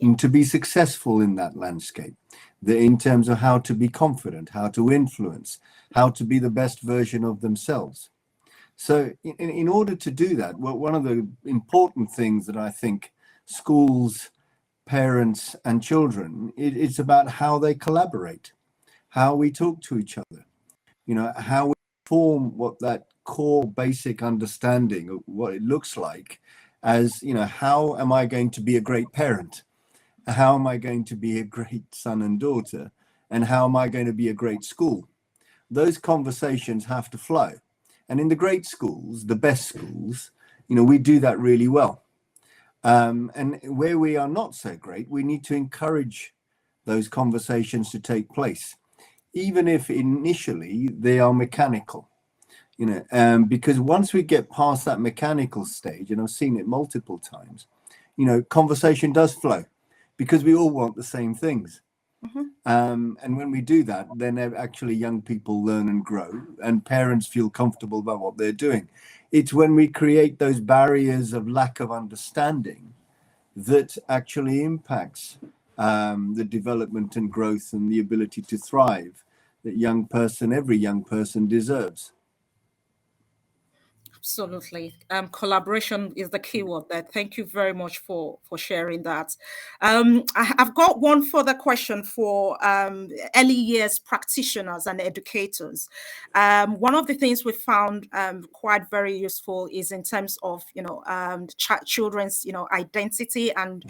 B: and to be successful in that landscape, in terms of how to be confident, how to influence, how to be the best version of themselves. So in order to do that, one of the important things that I think schools, parents and children, it's about how they collaborate, how we talk to each other, how we form what that core basic understanding of what it looks like as, how am I going to be a great parent? How am I going to be a great son and daughter? And how am I going to be a great school? Those conversations have to flow. And in the great schools, the best schools, we do that really well. And where we are not so great, we need to encourage those conversations to take place, even if initially they are mechanical. Because once we get past that mechanical stage, and I've seen it multiple times, conversation does flow, because we all want the same things.
A: Mm-hmm.
B: And when we do that, then actually young people learn and grow, and parents feel comfortable about what they're doing. It's when we create those barriers of lack of understanding that actually impacts the development and growth and the ability to thrive that every young person deserves.
A: Absolutely. Collaboration is the key word there. Thank you very much for sharing that. I've got one further question for early years practitioners and educators. One of the things we found quite very useful is in terms of, children's, identity, and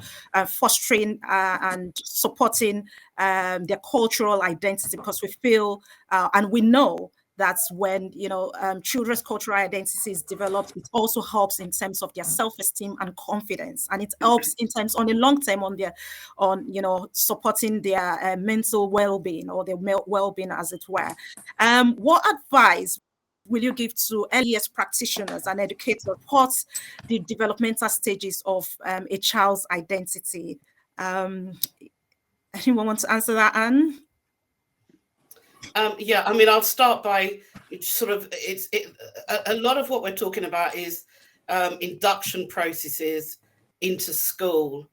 A: fostering and supporting their cultural identity, because we feel and we know that's when children's cultural identity is developed. It also helps in terms of their self-esteem and confidence, and it helps in terms on the long term on supporting their mental well-being, or their well-being, as it were. What advice will you give to early years practitioners and educators about the developmental stages of a child's identity? Anyone want to answer that, Anne?
D: I'll start by a lot of what we're talking about is induction processes into school.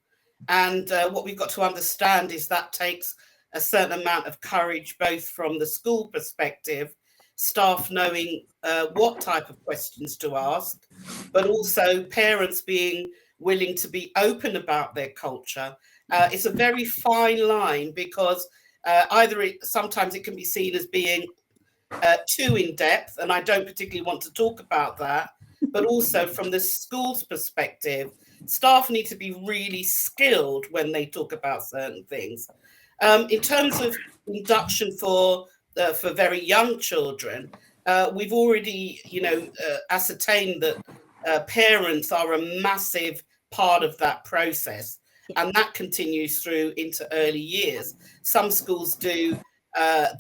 D: And what we've got to understand is that takes a certain amount of courage, both from the school perspective, staff knowing what type of questions to ask, but also parents being willing to be open about their culture. It's a very fine line, because Sometimes it can be seen as being too in depth, and I don't particularly want to talk about that. But also from the school's perspective, staff need to be really skilled when they talk about certain things. In terms of induction for very young children, we've already, ascertained that parents are a massive part of that process, and that continues through into early years. Some schools do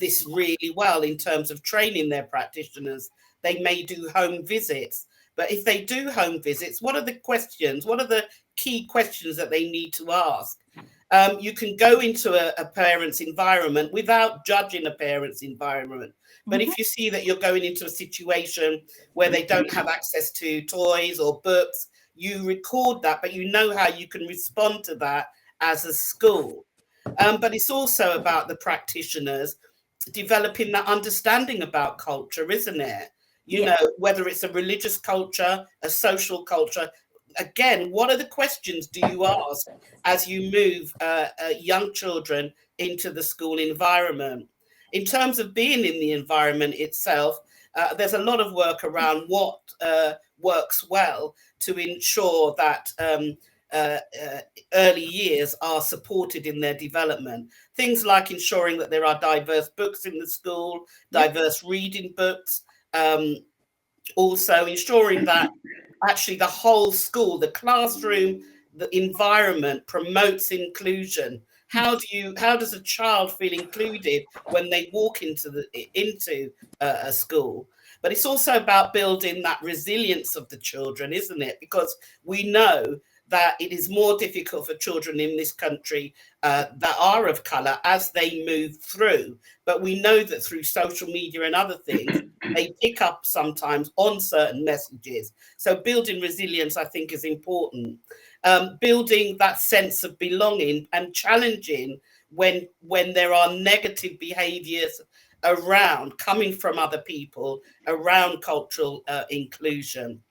D: this really well in terms of training their practitioners. They may do home visits, but if they do home visits, what are the questions? What are the key questions that they need to ask? You can go into a parent's environment without judging a parent's environment. But if you see that you're going into a situation where they don't have access to toys or books, you record that, but you know how you can respond to that as a school. But it's also about the practitioners developing that understanding about culture, isn't it? You know, whether it's a religious culture, a social culture. Again, what are the questions do you ask as you move young children into the school environment? In terms of being in the environment itself, there's a lot of work around what works well to ensure that early years are supported in their development. Things like ensuring that there are diverse books in the school, diverse reading books, also ensuring that actually the whole school, the classroom, the environment promotes inclusion. How does a child feel included when they walk into a school? But it's also about building that resilience of the children, isn't it? Because we know that it is more difficult for children in this country that are of colour as they move through. But we know that through social media and other things, they pick up sometimes on certain messages. So building resilience, I think, is important. Building that sense of belonging and challenging when there are negative behaviours around, coming from other people, around cultural inclusion.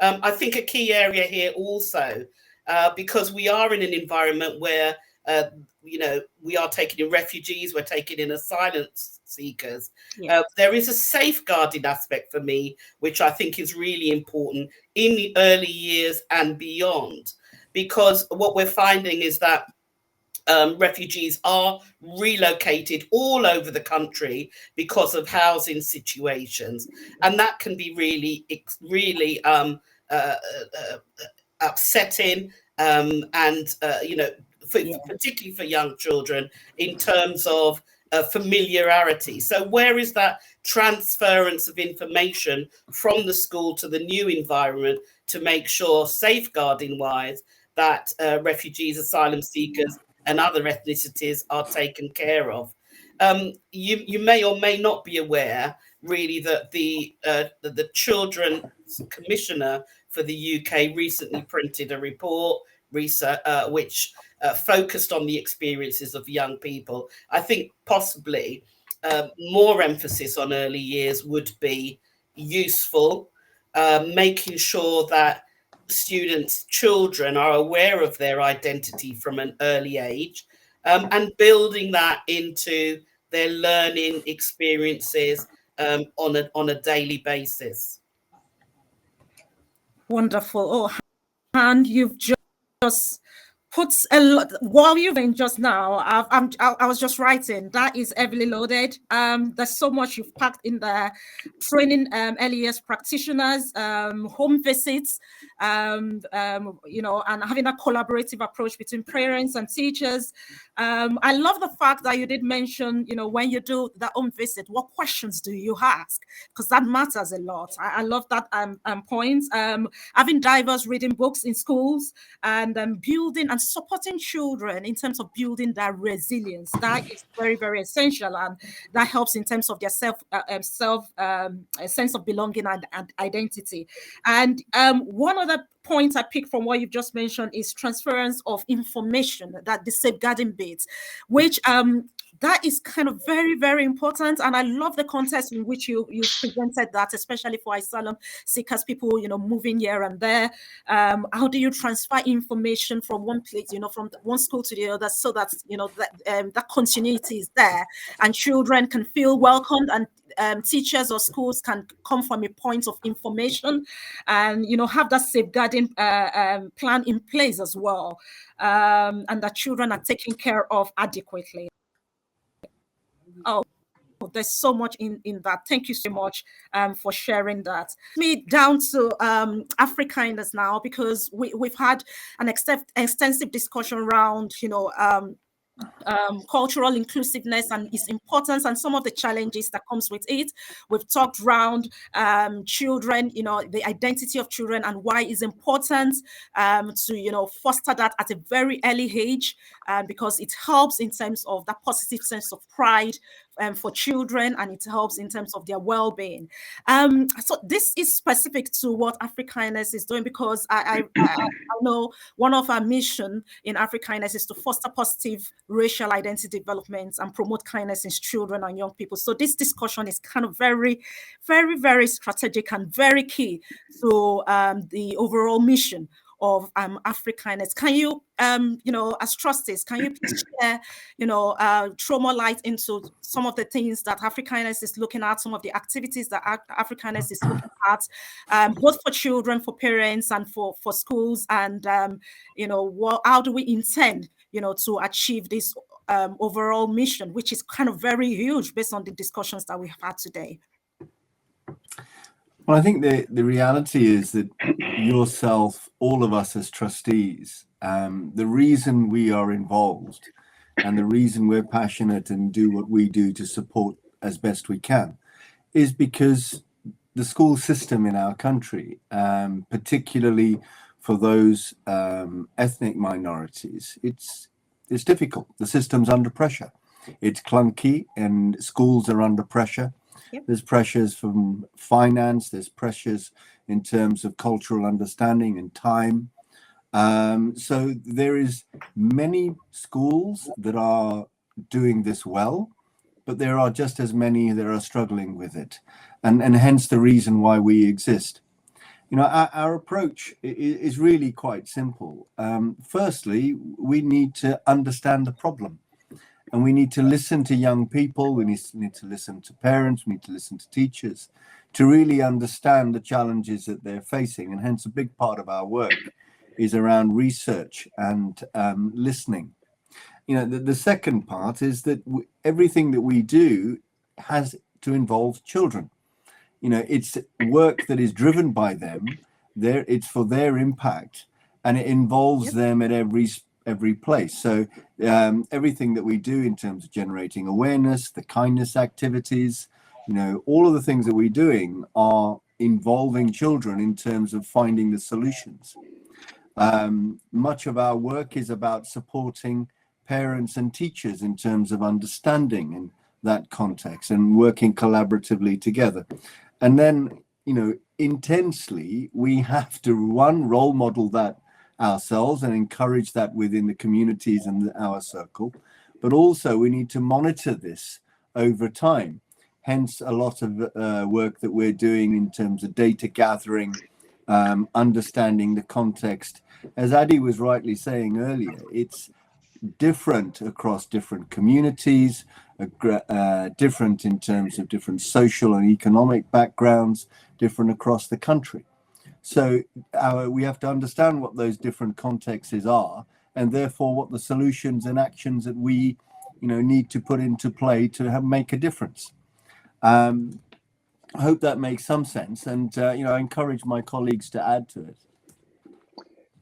D: I think a key area here also, because we are in an environment where, we are taking in refugees, we're taking in asylum seekers. There is a safeguarding aspect for me, which I think is really important in the early years and beyond, because what we're finding is that refugees are relocated all over the country because of housing situations, and that can be really upsetting, and particularly for young children in terms of familiarity. So where is that transference of information from the school to the new environment to make sure, safeguarding wise, that refugees, asylum seekers and other ethnicities are taken care of? You may or may not be aware, really, that the Children's Commissioner for the UK recently printed a report which focused on the experiences of young people. I think possibly more emphasis on early years would be useful, making sure that children are aware of their identity from an early age, and building that into their learning experiences on a daily basis.
A: Wonderful. Oh, and you've just puts a lot. While you've been just now, I was just writing. That is heavily loaded. There's so much you've packed in there. Training early years practitioners, home visits, and having a collaborative approach between parents and teachers. I love the fact that you did mention, when you do that home visit, what questions do you ask? Because that matters a lot. I love that point. Having diverse reading books in schools, and building and supporting children in terms of building that resilience. That is very, very essential, and that helps in terms of their sense of belonging and identity. And one other point I picked from what you've just mentioned is transference of information, that the safeguarding bits, which that is kind of very, very important. And I love the context in which you presented that, especially for asylum seekers, people, moving here and there. How do you transfer information from one place, from one school to the other, so that, that continuity is there and children can feel welcomed, and teachers or schools can come from a point of information and, have that safeguarding plan in place as well. And that children are taken care of adequately. Oh, there's so much in that. Thank you so much for sharing that. Me down to Africanness now, because we've had an extensive discussion around, cultural inclusiveness and its importance and some of the challenges that comes with it. We've talked around children, the identity of children and why it's important to, foster that at a very early age, because it helps in terms of that positive sense of pride for children, and it helps in terms of their well-being. So this is specific to what Africanness is doing, because I know one of our mission in Africanness is to foster positive racial identity development and promote kindness in children and young people. So this discussion is kind of very, very, very strategic and very key to the overall mission of Africanness. Can you, as trustees, can you please share, throw more light into some of the things that Africanness is looking at, some of the activities that Africanness is looking at, both for children, for parents, and for schools, and how do we intend, to achieve this overall mission, which is kind of very huge based on the discussions that we have had today?
B: Well, I think the reality is that yourself, all of us as trustees, the reason we are involved and the reason we're passionate and do what we do to support as best we can is because the school system in our country, particularly for those ethnic minorities, it's difficult. The system's under pressure. It's clunky and schools are under pressure. Yep. There's pressures from finance, there's pressures in terms of cultural understanding and time. So there is many schools that are doing this well, but there are just as many that are struggling with it. And hence the reason why we exist. Our approach is really quite simple. Firstly, we need to understand the problem. And we need to listen to young people, we need to listen to parents, we need to listen to teachers to really understand the challenges that they're facing. And hence a big part of our work is around research and listening. The second part is that everything that we do has to involve children. It's work that is driven by them, it's for their impact, and it involves them at every place. So everything that we do in terms of generating awareness, the kindness activities, all of the things that we're doing are involving children in terms of finding the solutions. Much of our work is about supporting parents and teachers in terms of understanding in that context and working collaboratively together. And then, intensely, we have to role model that ourselves and encourage that within the communities and our circle, but also we need to monitor this over time. Hence a lot of work that we're doing in terms of data gathering, understanding the context. As Adi was rightly saying earlier, it's different across different communities, different in terms of different social and economic backgrounds, different across the country. So we have to understand what those different contexts are, and therefore what the solutions and actions that we, need to put into play to make a difference. I hope that makes some sense, and I encourage my colleagues to add to it.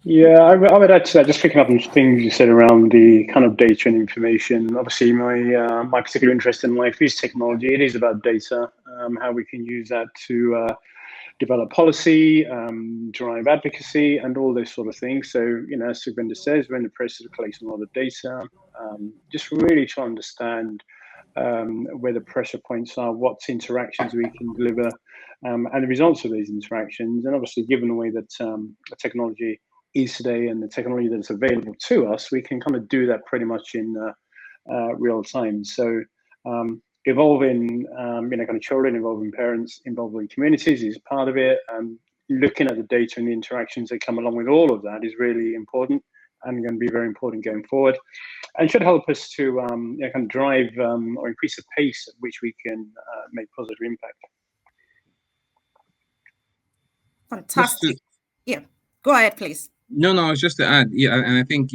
C: Yeah, I would add to that, just picking up on things you said around the kind of data and information. Obviously, my particular interest in life is technology. It is about data, how we can use that to develop policy, drive advocacy, and all those sort of things. So, as Sukhvinder says, we're in the process of collecting a lot of data, just really to understand where the pressure points are, what interactions we can deliver, and the results of these interactions. And obviously, given the way that the technology is today and the technology that's available to us, we can kind of do that pretty much in real time. So involving kind of children, involving parents, involving communities is part of it. Looking at the data and the interactions that come along with all of that is really important and going to be very important going forward, and should help us to kind of drive or increase the pace at which we can make positive impact.
A: Fantastic. Yeah, go ahead, please.
E: No, I was just to add, yeah, and I think,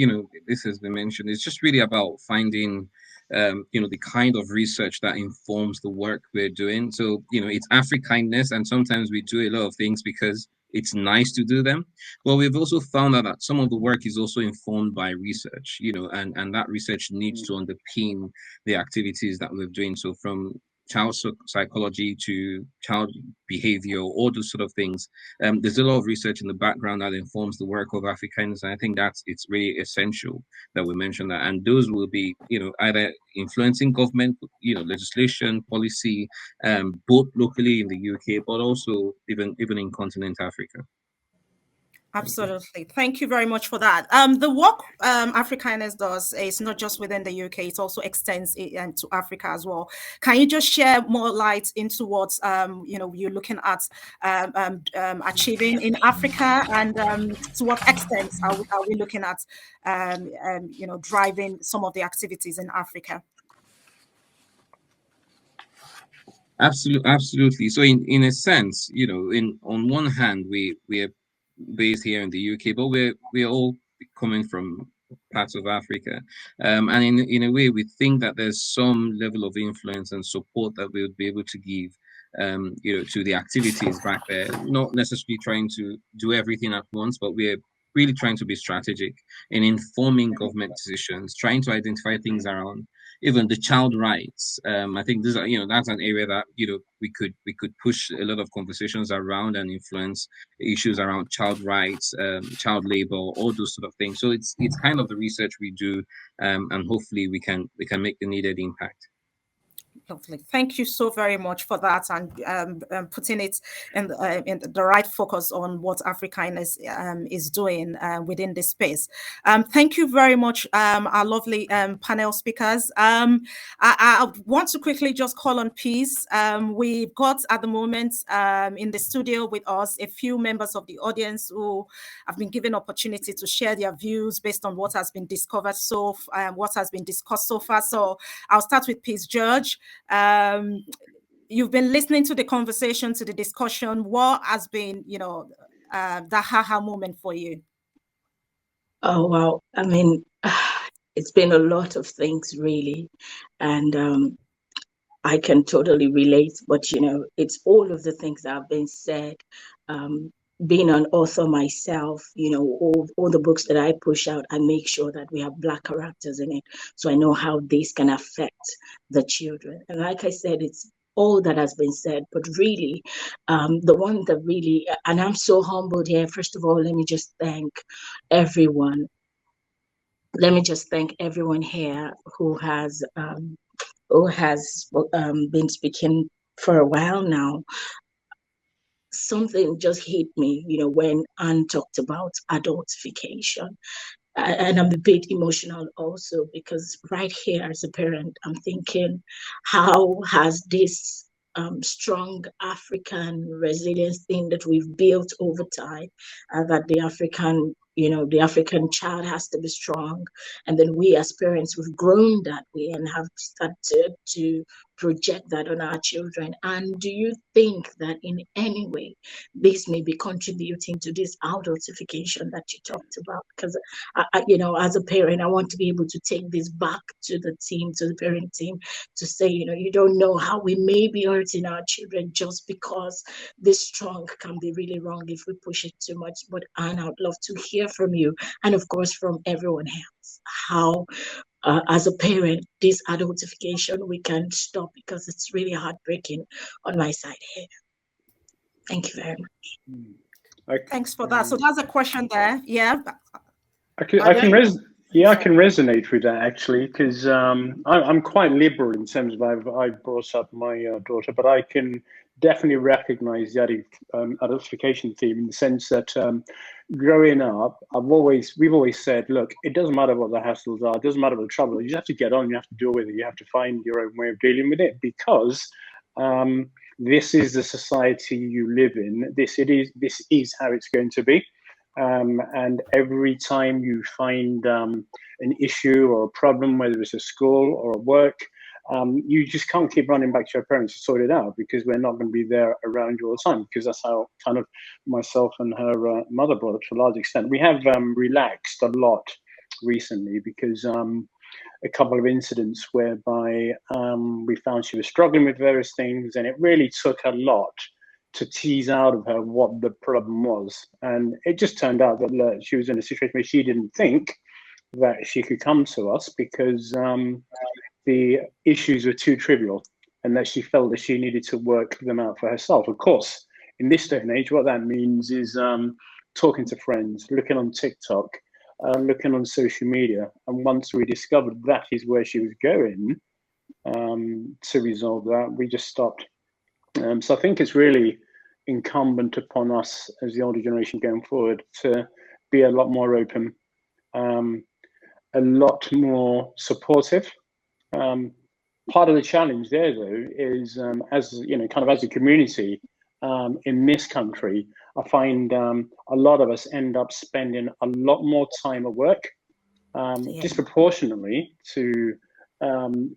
E: this has been mentioned. It's just really about finding, the kind of research that informs the work we're doing. So, it's Afrikindness, and sometimes we do a lot of things because it's nice to do them. But we've also found out that some of the work is also informed by research, and that research needs to underpin the activities that we're doing. So from child psychology to child behavior, all those sort of things. There's a lot of research in the background that informs the work of Africans, and I think it's really essential that we mention that. And those will be, either influencing government, legislation, policy, both locally in the UK, but also even in continent Africa.
A: Absolutely. Thank you very much for that. The work Afrikindness does is not just within the UK, it also extends to Africa as well. Can you just share more light into what you're looking at achieving in Africa, and to what extent are we looking at driving some of the activities in Africa?
E: Absolutely. So in a sense, on one hand, we're based here in the UK, but we're all coming from parts of Africa, and in a way, we think that there's some level of influence and support that we would be able to give, to the activities back there. Not necessarily trying to do everything at once, but we're really trying to be strategic in informing government decisions, trying to identify things around even the child rights. I think this, that's an area that we could push a lot of conversations around and influence issues around child rights, child labor, all those sort of things. So it's kind of the research we do, and hopefully we can make the needed impact.
A: Lovely. Thank you so very much for that, and putting it in the right focus on what Afrikindness is doing within this space. Thank you very much, our lovely panel speakers. I want to quickly just call on peace. We've got at the moment in the studio with us a few members of the audience who have been given opportunity to share their views based on what has been discovered what has been discussed so far. So I'll start with Peace George. You've been listening to the conversation, to the discussion. What has been, the ha-ha moment for you?
F: Oh, wow. I mean, it's been a lot of things, really. And I can totally relate, but, it's all of the things that have been said. Being an author myself, all the books that I push out, I make sure that we have Black characters in it, so I know how this can affect the children. And like I said, it's all that has been said, but really, the one that really, and I'm so humbled here. First of all, let me just thank everyone. Let me just thank everyone here who has been speaking for a while now. Something just hit me, when Anne talked about adultification. And I'm a bit emotional also, because right here as a parent, I'm thinking, how has this strong African resilience thing that we've built over time, that the African child has to be strong, and then we as parents, we've grown that way and have started to project that on our children. And do you think that in any way this may be contributing to this adultification that you talked about? Because as a parent, I want to be able to take this back to the team, to the parent team, to say, you don't know how we may be hurting our children just because this strong can be really wrong if we push it too much. But Anne, I would love to hear from you, and of course from everyone else, how as a parent, this adultification we can stop, because it's really heartbreaking on my side here. Thank you very much.
A: Thanks for that. So that's a question there. Yeah.
C: I can resonate with that, actually, because I'm quite liberal in terms of I've brought up my daughter, but I can definitely recognize the adultification theme in the sense that growing up, we've always said, look, it doesn't matter what the hassles are, it doesn't matter what the trouble is, you just have to get on, you have to deal with it, you have to find your own way of dealing with it, because this is the society you live in. This is how it's going to be. And every time you find an issue or a problem, whether it's a school or a work, you just can't keep running back to your parents to sort it out, because we're not going to be there around you all the time, because that's how kind of myself and her mother brought up to a large extent. We have relaxed a lot recently, because a couple of incidents whereby we found she was struggling with various things, and it really took a lot to tease out of her what the problem was. And it just turned out that she was in a situation where she didn't think that she could come to us, because the issues were too trivial, and that she felt that she needed to work them out for herself. Of course, in this day and age, what that means is talking to friends, looking on TikTok, looking on social media. And once we discovered that is where she was going to resolve that, we just stopped. So I think it's really incumbent upon us as the older generation going forward to be a lot more open, a lot more supportive. Part of the challenge there, though, is as you know, kind of as a community in this country, I find a lot of us end up spending a lot more time at work, disproportionately to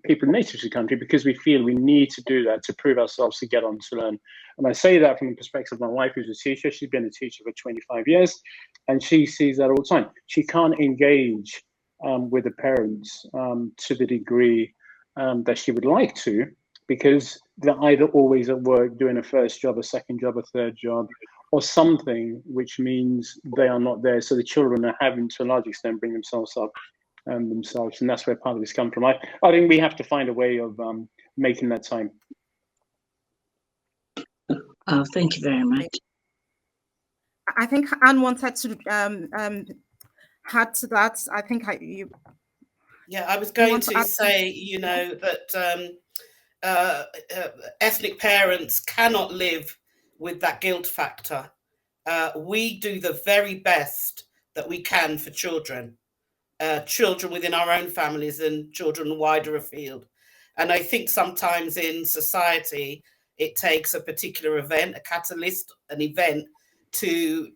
C: people in native to the country, because we feel we need to do that to prove ourselves, to get on to learn. And I say that from the perspective of my wife, who's a teacher. She's been a teacher for 25 years, and she sees that all the time. She can't engage with the parents to the degree that she would like to, because they're either always at work doing a first job, a second job, a third job, or something, which means they are not there. So the children are having, to a large extent, bring themselves up themselves, and that's where part of this comes from. I think we have to find a way of making that time.
F: Oh, thank you very much.
A: I think Anne wanted to add to that. I think
D: Yeah, I was going to say, you know, that ethnic parents cannot live with that guilt factor. We do the very best that we can for children. Children within our own families and children wider afield. And I think sometimes in society, it takes a particular event, a catalyst, an event to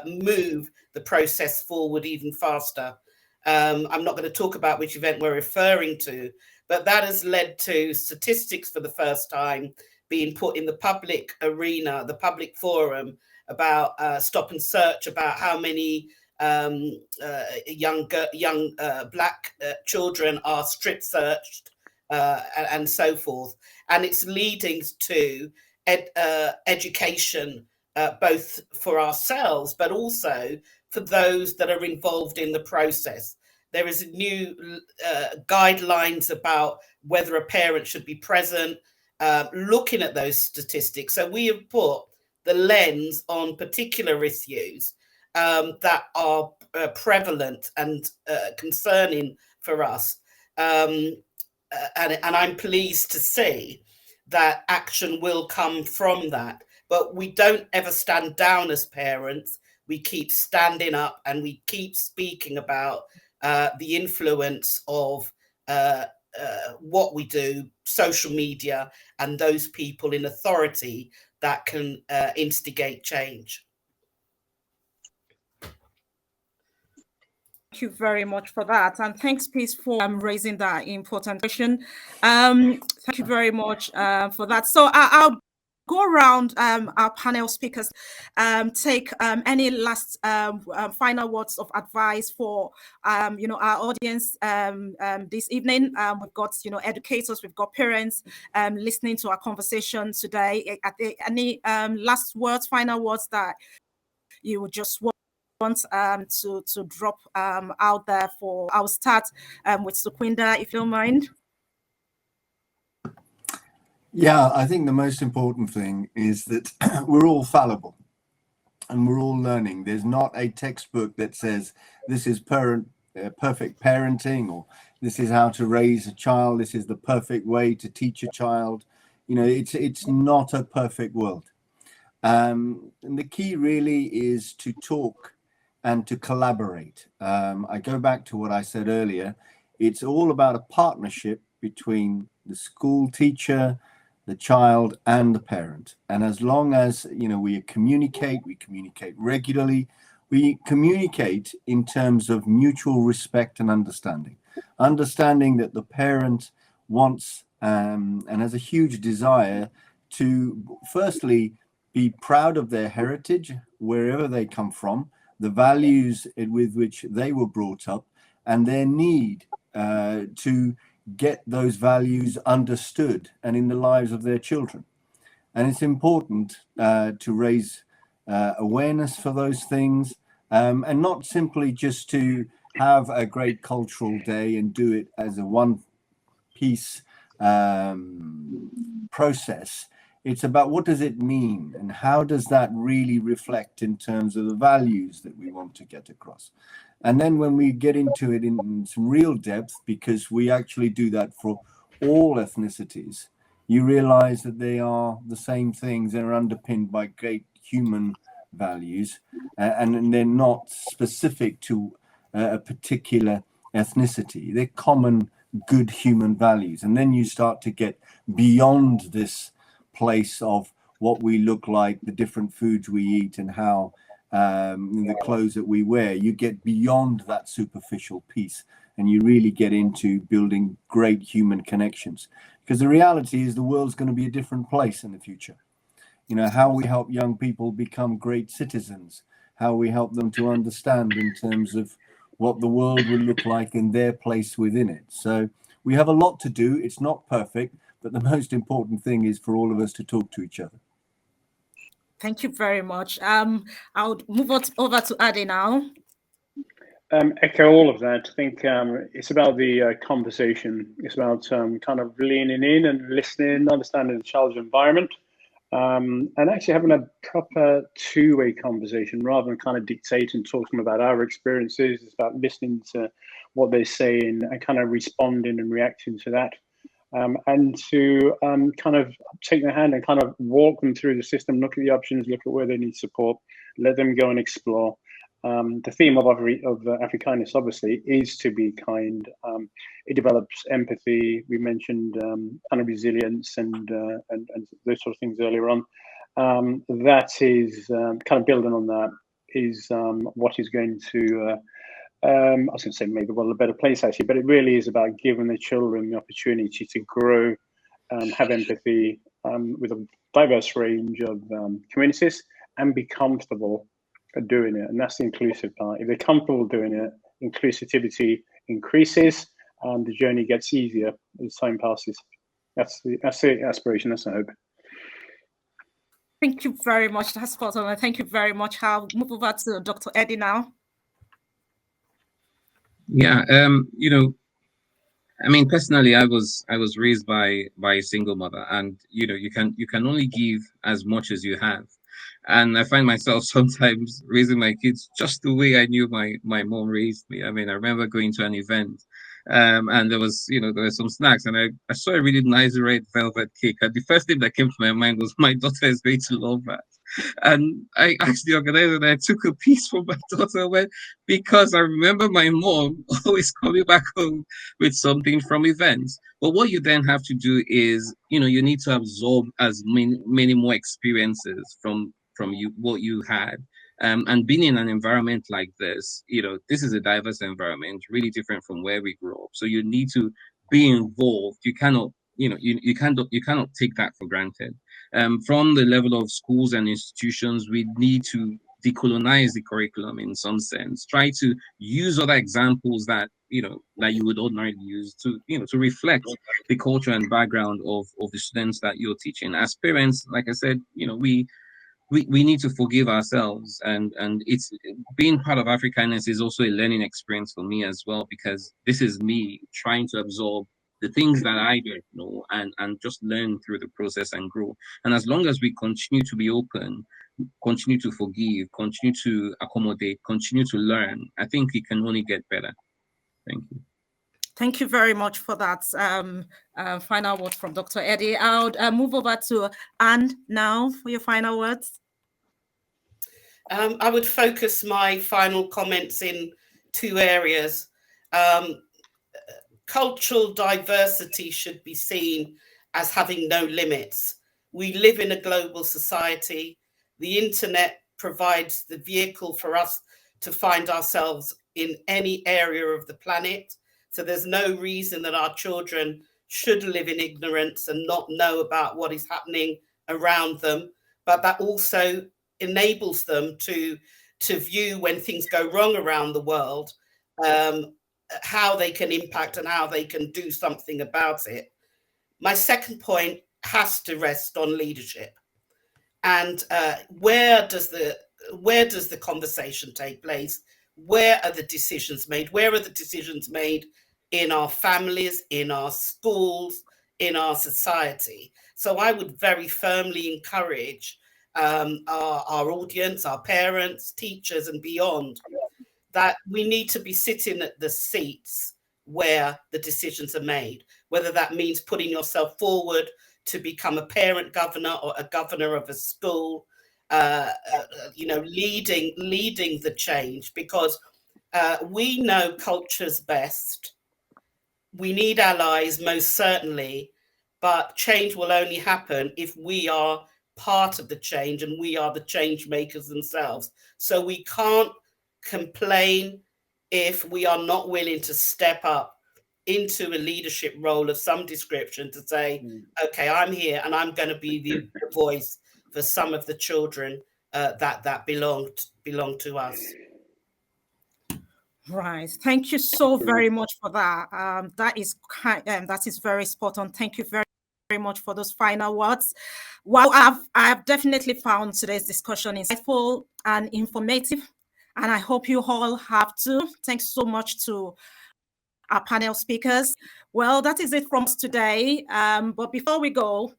D: move the process forward even faster. I'm not going to talk about which event we're referring to, but that has led to statistics for the first time being put in the public arena, the public forum, about stop and search, about how many young black children are strip searched and so forth. And it's leading to education, both for ourselves, but also for those that are involved in the process. There is new guidelines about whether a parent should be present, looking at those statistics. So we have put the lens on particular issues that are prevalent and concerning for us. And I'm pleased to see that action will come from that. But we don't ever stand down as parents. We keep standing up and we keep speaking about the influence of what we do, social media, and those people in authority that can instigate change.
A: Thank you very much for that. And thanks, Peace, for raising that important question. Thank you very much for that. So I'll go around our panel speakers, take any last final words of advice for our audience this evening. We've got educators, we've got parents listening to our conversation today. Any last words, final words that you would just want to drop out there for? I'll start with Sukwinda, if you don't mind.
B: Yeah, I think the most important thing is that we're all fallible and we're all learning. There's not a textbook that says this is perfect parenting, or this is how to raise a child, this is the perfect way to teach a child. You know, it's not a perfect world. And the key really is to talk and to collaborate. I go back to what I said earlier. It's all about a partnership between the school teacher, the child, and the parent. And as long as, you know, we communicate regularly, we communicate in terms of mutual respect and understanding that the parent wants and has a huge desire to firstly be proud of their heritage, wherever they come from, the values with which they were brought up, and their need to get those values understood and in the lives of their children. And it's important to raise awareness for those things, and not simply just to have a great cultural day and do it as a one piece process. It's about what does it mean and how does that really reflect in terms of the values that we want to get across. And then when we get into it in some real depth, because we actually do that for all ethnicities, you realize that they are the same things. They're underpinned by great human values, and they're not specific to a particular ethnicity. They're common good human values. And then you start to get beyond this place of what we look like, the different foods we eat, and how the clothes that we wear. You get beyond that superficial piece, and you really get into building great human connections. Because the reality is the world's going to be a different place in the future. You know, how we help young people become great citizens, how we help them to understand in terms of what the world will look like in their place within it. So we have a lot to do. It's not perfect, but the most important thing is for all of us to talk to each other.
A: Thank you very much. I'll move over to Adi now.
C: Echo all of that. I think it's about the conversation. It's about kind of leaning in and listening, understanding the child's environment, and actually having a proper two-way conversation rather than kind of dictating, talking about our experiences. It's about listening to what they're saying and kind of responding and reacting to that. And to kind of take their hand and kind of walk them through the system, look at the options, look at where they need support, let them go and explore. The theme of Africanus, obviously, is to be kind. It develops empathy. We mentioned kind of resilience and those sort of things earlier on. That is kind of building on that is what is going to I was going to say make the world a better place, actually, but it really is about giving the children the opportunity to grow, have empathy with a diverse range of communities, and be comfortable at doing it. And that's the inclusive part. If they're comfortable doing it, inclusivity increases, and the journey gets easier as time passes. That's the aspiration. That's the hope.
A: Thank you very much. That's spot on. Thank you very much. I'll move over to Dr. Eddie now.
E: Yeah, you know, I mean, personally, I was raised by a single mother, and you know, you can only give as much as you have, and I find myself sometimes raising my kids just the way I knew my mom raised me. I mean, I remember going to an event, and there were some snacks, and I saw a really nice red velvet cake, and the first thing that came to my mind was my daughter is going to love that. And I asked the organizer, and I took a piece for my daughter because I remember my mom always coming back home with something from events. But what you then have to do is, you know, you need to absorb as many more experiences from what you had. And being in an environment like this, you know, this is a diverse environment, really different from where we grew up. So you need to be involved. You cannot, you know, you cannot take that for granted. From the level of schools and institutions, we need to decolonize the curriculum in some sense. Try to use other examples that that you would ordinarily use to to reflect the culture and background of the students that you're teaching. As parents, like I said, we need to forgive ourselves, and it's being part of Africanness is also a learning experience for me as well, because this is me trying to absorb the things that I don't know and just learn through the process and grow. And as long as we continue to be open, continue to forgive, continue to accommodate, continue to learn, I think it can only get better. Thank you.
A: Thank you very much for that final word from Dr. Eddie. I'll move over to Anne now for your final words.
D: I would focus my final comments in two areas. Cultural diversity should be seen as having no limits. We live in a global society. The internet provides the vehicle for us to find ourselves in any area of the planet. So there's no reason that our children should live in ignorance and not know about what is happening around them. But that also enables them to view when things go wrong around the world, how they can impact and how they can do something about it. My second point has to rest on leadership. And where does the conversation take place? Where are the decisions made? Where are the decisions made in our families, in our schools, in our society? So I would very firmly encourage our audience, our parents, teachers, and beyond, that we need to be sitting at the seats where the decisions are made, whether that means putting yourself forward to become a parent governor or a governor of a school, leading the change, because we know culture's best. We need allies, most certainly, but change will only happen if we are part of the change and we are the change makers themselves. So we can't complain if we are not willing to step up into a leadership role of some description to say, okay, I'm here and I'm going to be the voice for some of the children that belong to us.
A: Right. Thank you so very much for that. That is very spot on. Thank you very, very much for those final words. Well, I've definitely found today's discussion insightful and informative, and I hope you all have too. Thanks so much to our panel speakers. Well, that is it from us today. But before we go,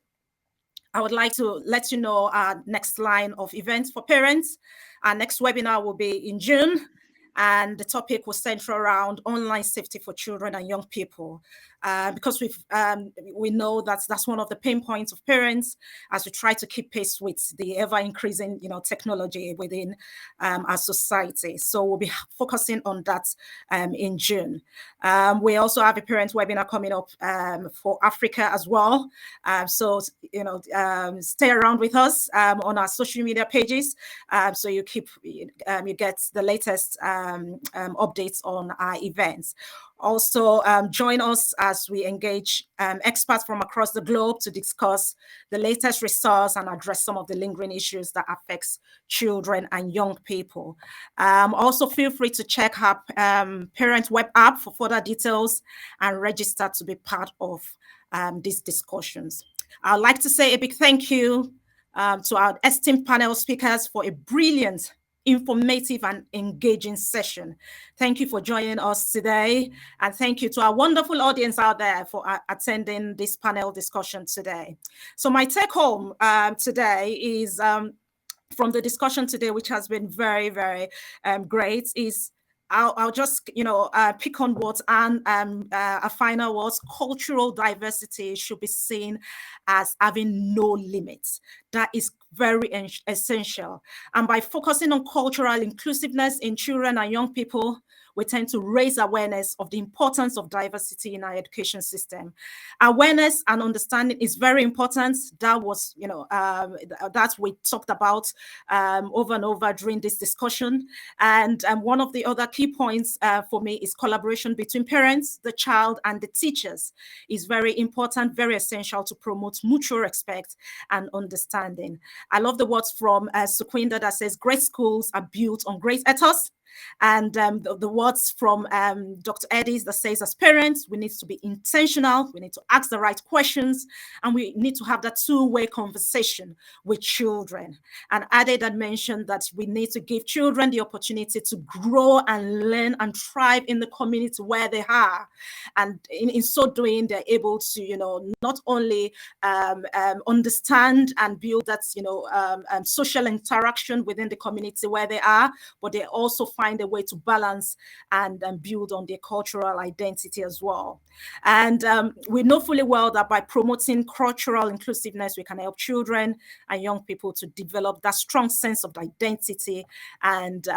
A: I would like to let you know our next line of events for parents. Our next webinar will be in June, and the topic will center around online safety for children and young people, because we know that's one of the pain points of parents as we try to keep pace with the ever-increasing technology within our society. So we'll be focusing on that in June. We also have a parent webinar coming up for Africa as well. So stay around with us on our social media pages, so you get the latest updates on our events. Also, join us as we engage experts from across the globe to discuss the latest resource and address some of the lingering issues that affects children and young people. Also, feel free to check our parent web app for further details and register to be part of these discussions. I'd like to say a big thank you to our esteemed panel speakers for a brilliant, informative and engaging session. Thank you for joining us today, and thank you to our wonderful audience out there for attending this panel discussion today. So my take home today is from the discussion today, which has been very, very great, is I'll just pick on what a final words. Cultural diversity should be seen as having no limits. That is very essential. And by focusing on cultural inclusiveness in children and young people, we tend to raise awareness of the importance of diversity in our education system. Awareness and understanding is very important. That was, that we talked about over and over during this discussion. And one of the other key points for me is collaboration between parents, the child, and the teachers is very important, very essential to promote mutual respect and understanding. I love the words from Suquinda that says, great schools are built on great ethos. And the words from Dr. Eddie's that says, as parents, we need to be intentional, we need to ask the right questions, and we need to have that two-way conversation with children. And Ade had mentioned that we need to give children the opportunity to grow and learn and thrive in the community where they are. And in so doing, they're able to, not only understand and build that, social interaction within the community where they are, but they also find find a way to balance and build on their cultural identity as well. And we know fully well that by promoting cultural inclusiveness, we can help children and young people to develop that strong sense of identity and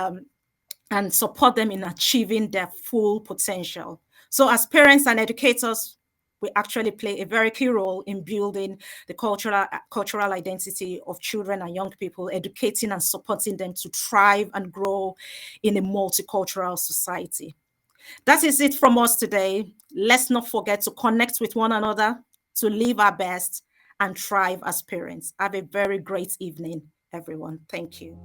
A: support them in achieving their full potential. So as parents and educators, we actually play a very key role in building the cultural identity of children and young people, educating and supporting them to thrive and grow in a multicultural society. That is it from us today. Let's not forget to connect with one another, to live our best and thrive as parents. Have a very great evening, everyone. Thank you.